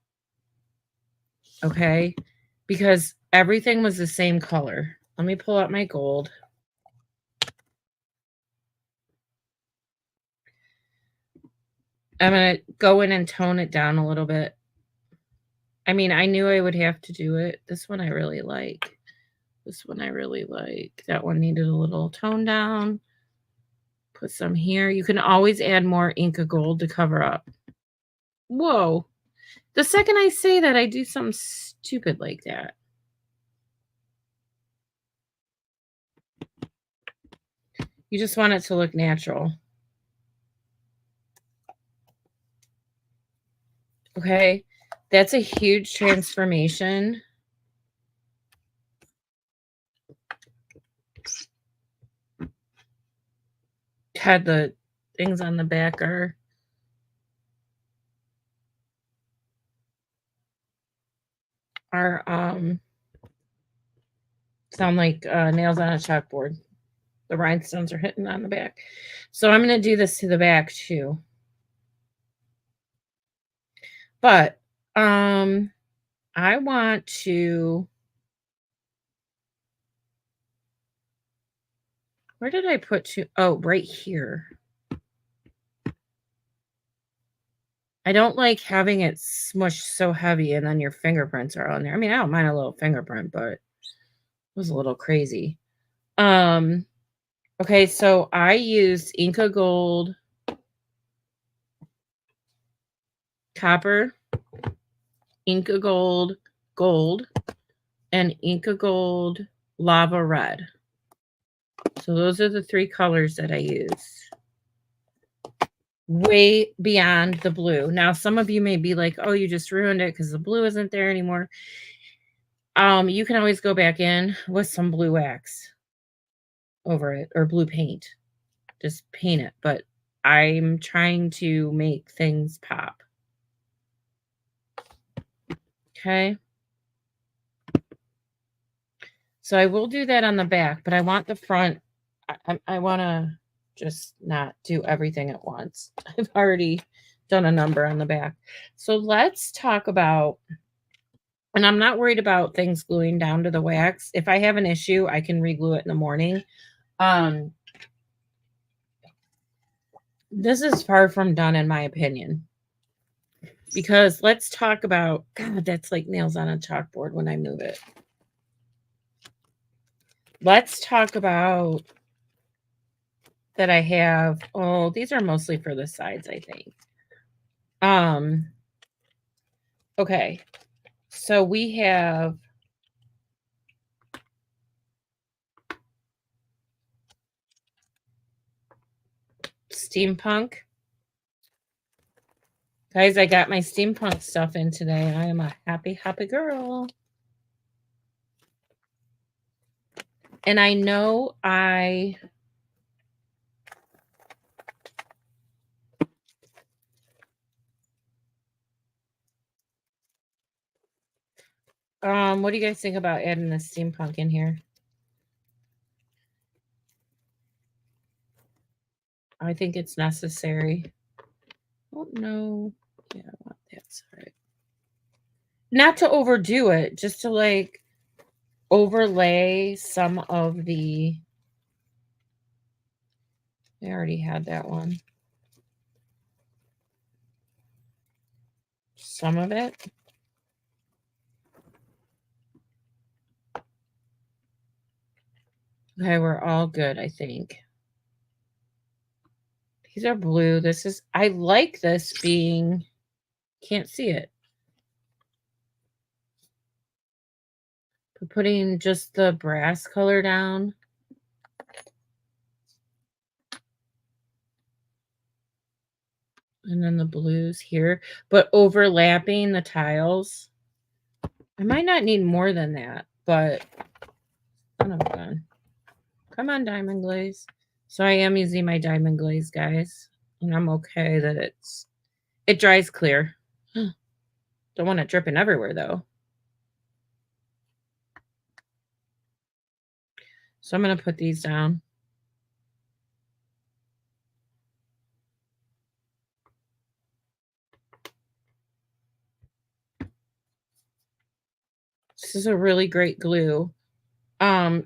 Okay? Because everything was the same color. Let me pull out my gold. I'm going to go in and tone it down a little bit. I mean, I knew I would have to do it. This one I really like. This one I really like. That one needed a little tone down. Put some here. You can always add more Inca Gold to cover up. Whoa. The second I say that, I do something stupid like that. You just want it to look natural. Okay? That's a huge transformation. God, the things on the back are sound like nails on a chalkboard. The rhinestones are hitting on the back. So I'm going to do this to the back too. But I want to, where did I put to? Oh, right here. I don't like having it smushed so heavy and then your fingerprints are on there. I mean, I don't mind a little fingerprint, but it was a little crazy. Okay, so I used Inca Gold, Copper, Inca Gold, Gold, and Inca Gold Lava Red. So those are the three colors that I use. Way beyond the blue. Now, some of you may be like, oh, you just ruined it because the blue isn't there anymore. You can always go back in with some blue wax over it or blue paint. Just paint it. But I'm trying to make things pop. Okay. So I will do that on the back, but I want the front. I want to just not do everything at once. I've already done a number on the back. So let's talk about, and I'm not worried about things gluing down to the wax. If I have an issue, I can re-glue it in the morning. This is far from done in my opinion. Because let's talk about, God, that's like nails on a chalkboard when I move it. Let's talk about that I have, oh, these are mostly for the sides, I think. Okay. So we have Steampunk. Guys, I got my Steampunk stuff in today. I am a happy, happy girl. And I know what do you guys think about adding the Steampunk in here? I think it's necessary. Oh, no. Yeah, I want that side. Not to overdo it, just to like overlay some of the, I already had that one. Some of it. Okay, we're all good, I think. These are blue. This is, I like this being, can't see it. But putting just the brass color down. And then the blues here, but overlapping the tiles. I might not need more than that, but son of a gun. Come on, Diamond Glaze. So I am using my Diamond Glaze, guys. And I'm okay that it dries clear. Don't want it dripping everywhere, though. So I'm going to put these down. This is a really great glue.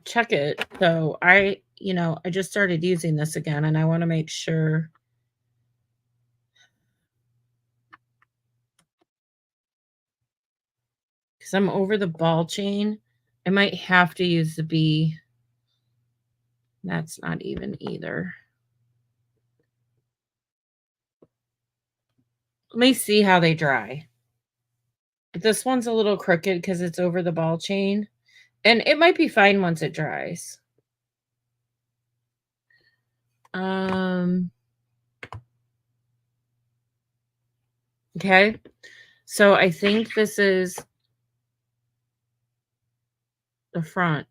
Check it. So I just started using this again, and I want to make sure. Because I'm over the ball chain. I might have to use the B. That's not even either. Let me see how they dry. This one's a little crooked because it's over the ball chain, and it might be fine once it dries. Okay. So I think this is the front.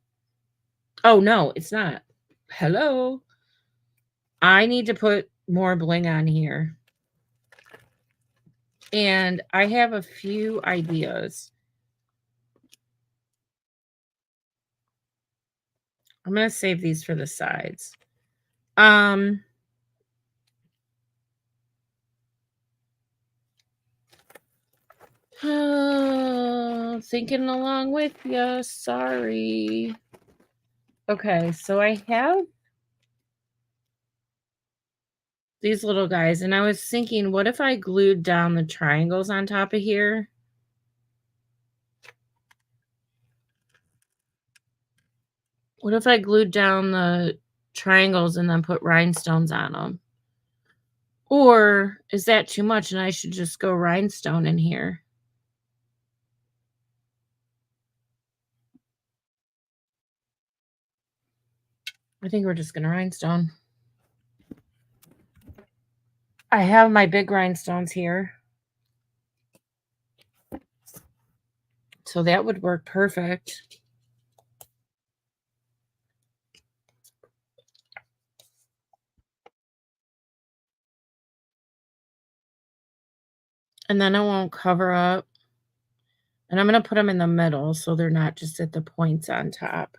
Oh, no, it's not. Hello. I need to put more bling on here. And I have a few ideas. I'm going to save these for the sides. Thinking along with you. Sorry. Okay, so I have these little guys, and I was thinking, what if I glued down the triangles on top of here? What if I glued down the triangles and then put rhinestones on them? Or is that too much and I should just go rhinestone in here? I think we're just going to rhinestone. I have my big rhinestones here. So that would work perfect. And then I won't cover up. And I'm going to put them in the middle so they're not just at the points on top.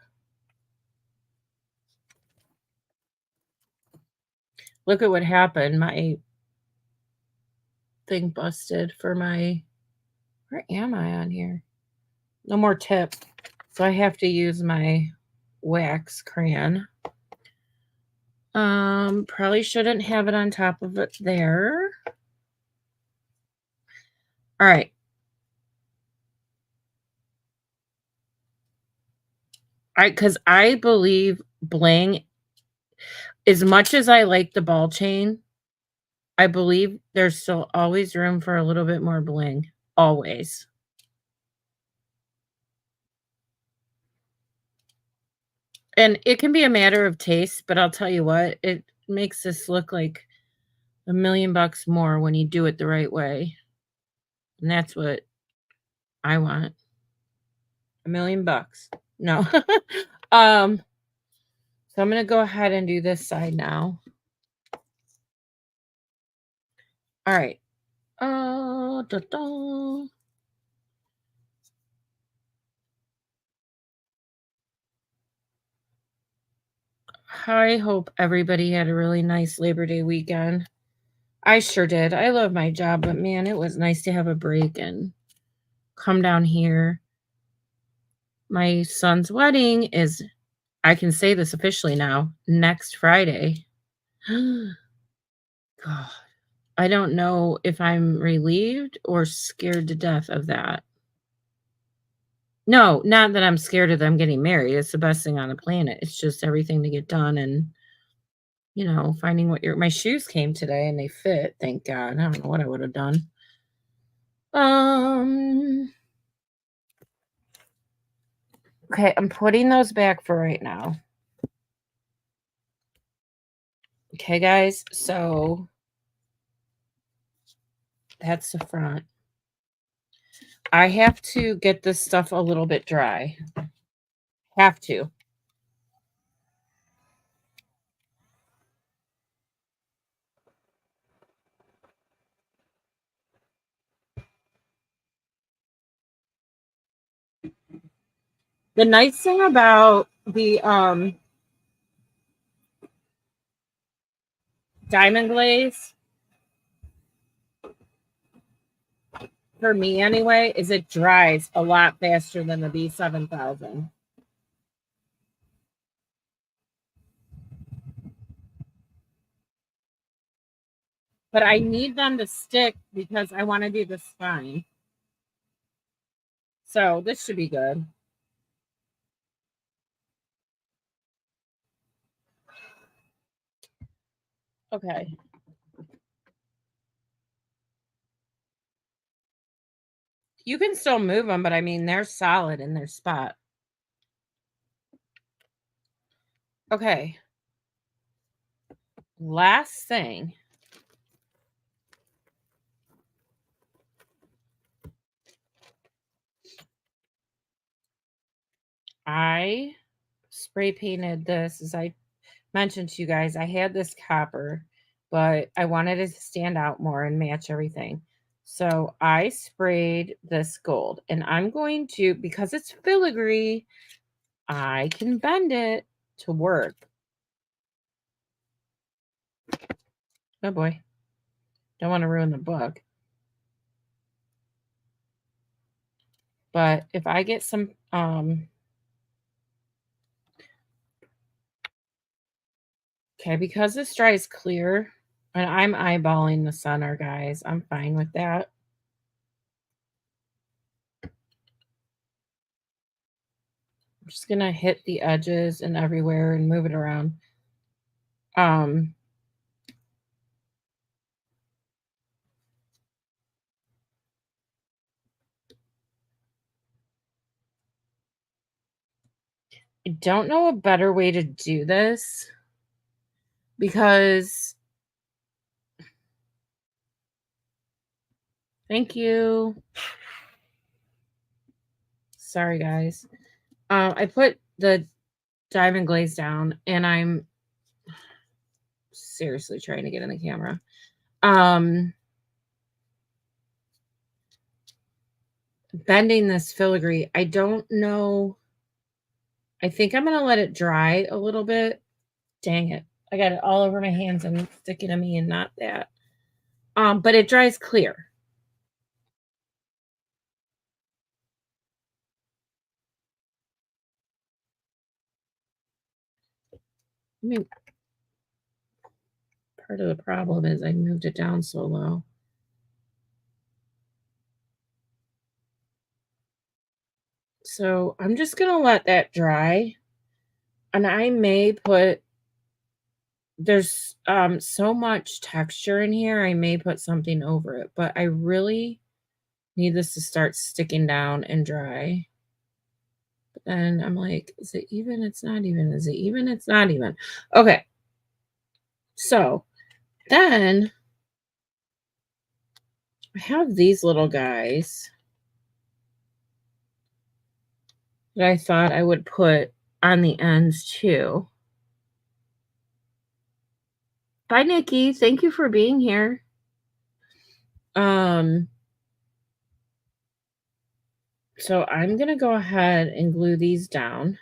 Look at what happened. My thing busted for my... Where am I on here? No more tip. So I have to use my wax crayon. Probably shouldn't have it on top of it there. All right. Because I believe bling, as much as I like the ball chain, I believe there's still always room for a little bit more bling. Always. And it can be a matter of taste, but I'll tell you what, it makes this look like $1,000,000 more when you do it the right way. And that's what I want. $1,000,000. No. So I'm going to go ahead and do this side now. All right. I hope everybody had a really nice Labor Day weekend. I sure did. I love my job, but man, it was nice to have a break and come down here. My son's wedding is, I can say this officially now, next Friday. God, I don't know if I'm relieved or scared to death of that. No, not that I'm scared of them getting married. It's the best thing on the planet. It's just everything to get done and, finding what my shoes came today and they fit, thank God. I don't know what I would have done. Okay, I'm putting those back for right now. Okay, guys, so that's the front. I have to get this stuff a little bit dry. Have to. The nice thing about the diamond glaze, for me anyway, is it dries a lot faster than the B7000. But I need them to stick because I want to do the spine. So this should be good. Okay. You can still move them, but I mean, they're solid in their spot. Okay. Last thing. I spray painted this, as I mentioned to you guys. I had this copper, but I wanted it to stand out more and match everything. So I sprayed this gold, and I'm going to, because it's filigree, I can bend it to work. Oh boy. Don't want to ruin the book. But if I get some okay, because this dries clear, and I'm eyeballing the center, guys. I'm fine with that. I'm just gonna hit the edges and everywhere and move it around. Um, I don't know a better way to do this because thank you. Sorry, guys. I put the diamond glaze down, and I'm seriously trying to get in the camera. Bending this filigree. I don't know. I think I'm gonna let it dry a little bit. Dang it. I got it all over my hands and sticking to me and not that. But it dries clear. I mean, part of the problem is I moved it down so low. So I'm just gonna let that dry. And I may put there's so much texture in here, I may put something over it, but I really need this to start sticking down and dry. But then I'm like, is it even? It's not even. Is it even? It's not even. Okay. So then I have these little guys that I thought I would put on the ends too. Bye, Nikki. Thank you for being here. Um, so I'm gonna go ahead and glue these down.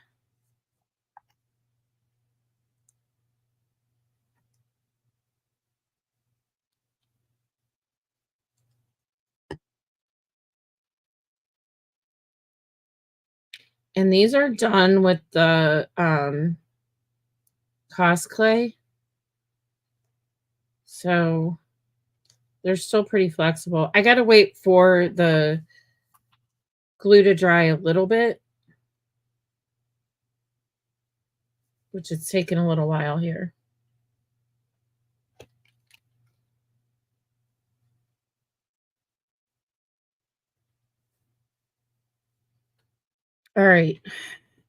And these are done with the Cos clay. So they're still pretty flexible. I gotta wait for the glue to dry a little bit, which it's taken a little while here. All right.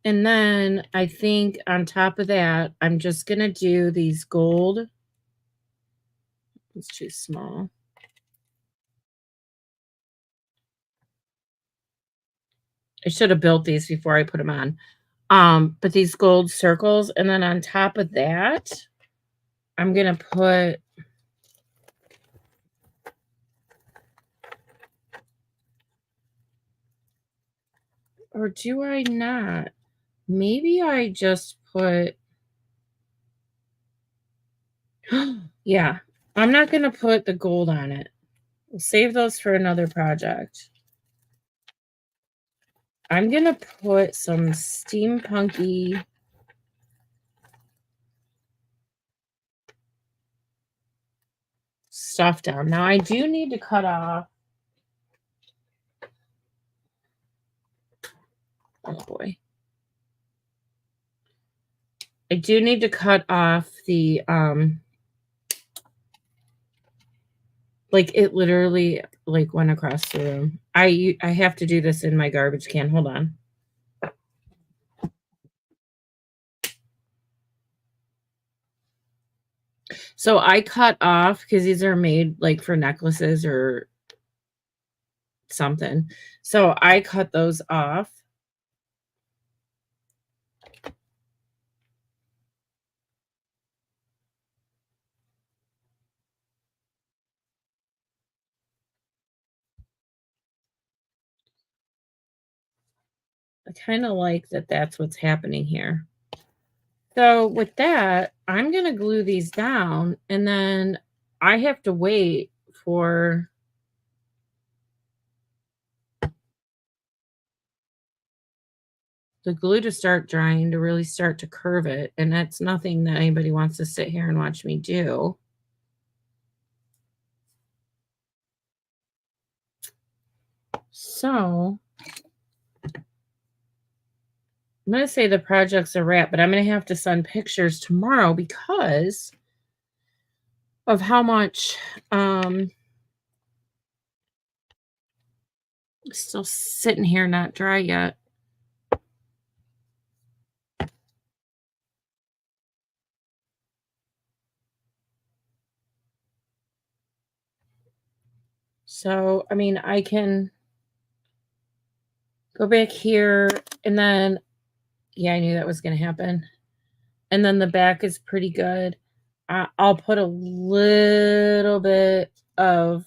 And then I think on top of that, I'm just gonna do these gold. It's too small. I should have built these before I put them on. But these gold circles, and then on top of that, I'm gonna put or do I not? Maybe I just put yeah, I'm not gonna put the gold on it. We'll save those for another project. I'm gonna put some steampunky stuff down. Now I do need to cut off. Oh boy. I do need to cut off the Like, it literally, like, went across the room. I have to do this in my garbage can. Hold on. So I cut off because these are made, like, for necklaces or something. So I cut those off. I kinda like that that's what's happening here. So with that, I'm gonna glue these down, and then I have to wait for the glue to start drying to really start to curve it, and that's nothing that anybody wants to sit here and watch me do. So I'm gonna say the project's a wrap, but I'm gonna have to send pictures tomorrow because of how much still sitting here not dry yet. So I mean I can go back here and then yeah, I knew that was gonna happen. And then the back is pretty good. I'll put a little bit of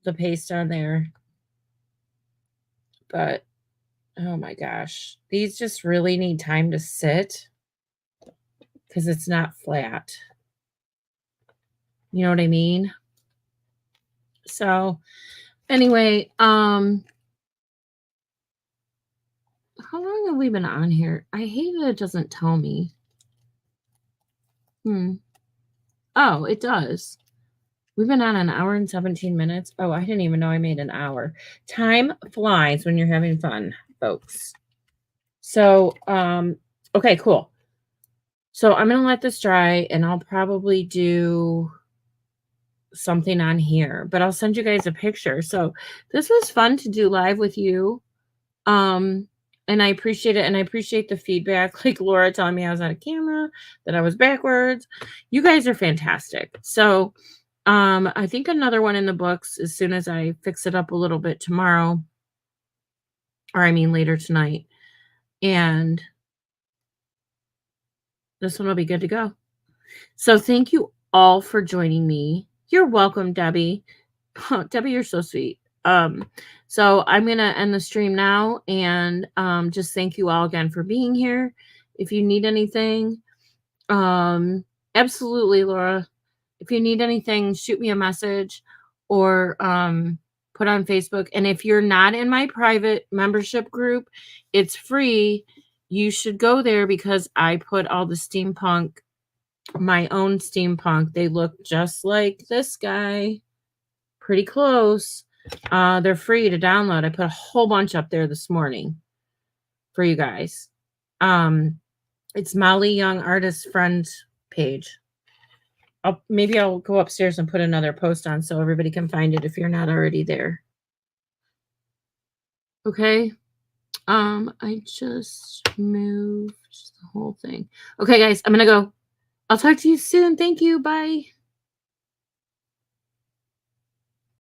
the paste on there, but oh my gosh, these just really need time to sit because it's not flat. You know what I mean? So anyway, how long have we been on here? I hate that it doesn't tell me. Hmm. Oh, it does. We've been on an hour and 17 minutes. Oh, I didn't even know I made an hour. Time flies when you're having fun, folks. So, okay, cool. So I'm gonna let this dry and I'll probably do something on here, but I'll send you guys a picture. So this was fun to do live with you. Um, and I appreciate it, and I appreciate the feedback, like Laura telling me I was out of camera, that I was backwards. You guys are fantastic. So, I think another one in the books as soon as I fix it up a little bit tomorrow, or I mean later tonight, and this one will be good to go. So thank you all for joining me. You're welcome, Debbie. Debbie, you're so sweet. So I'm gonna end the stream now and just thank you all again for being here. If you need anything, absolutely, Laura. If you need anything, shoot me a message or put on Facebook. And if you're not in my private membership group, it's free. You should go there because I put all the steampunk, my own steampunk. They look just like this guy. Pretty close. They're free to download. I put a whole bunch up there this morning for you guys. It's Molly Young Artist Friend page. Maybe I'll go upstairs and put another post on so everybody can find it if you're not already there. Okay. I just moved the whole thing. Okay, guys, I'm gonna go. I'll talk to you soon. Thank you. Bye.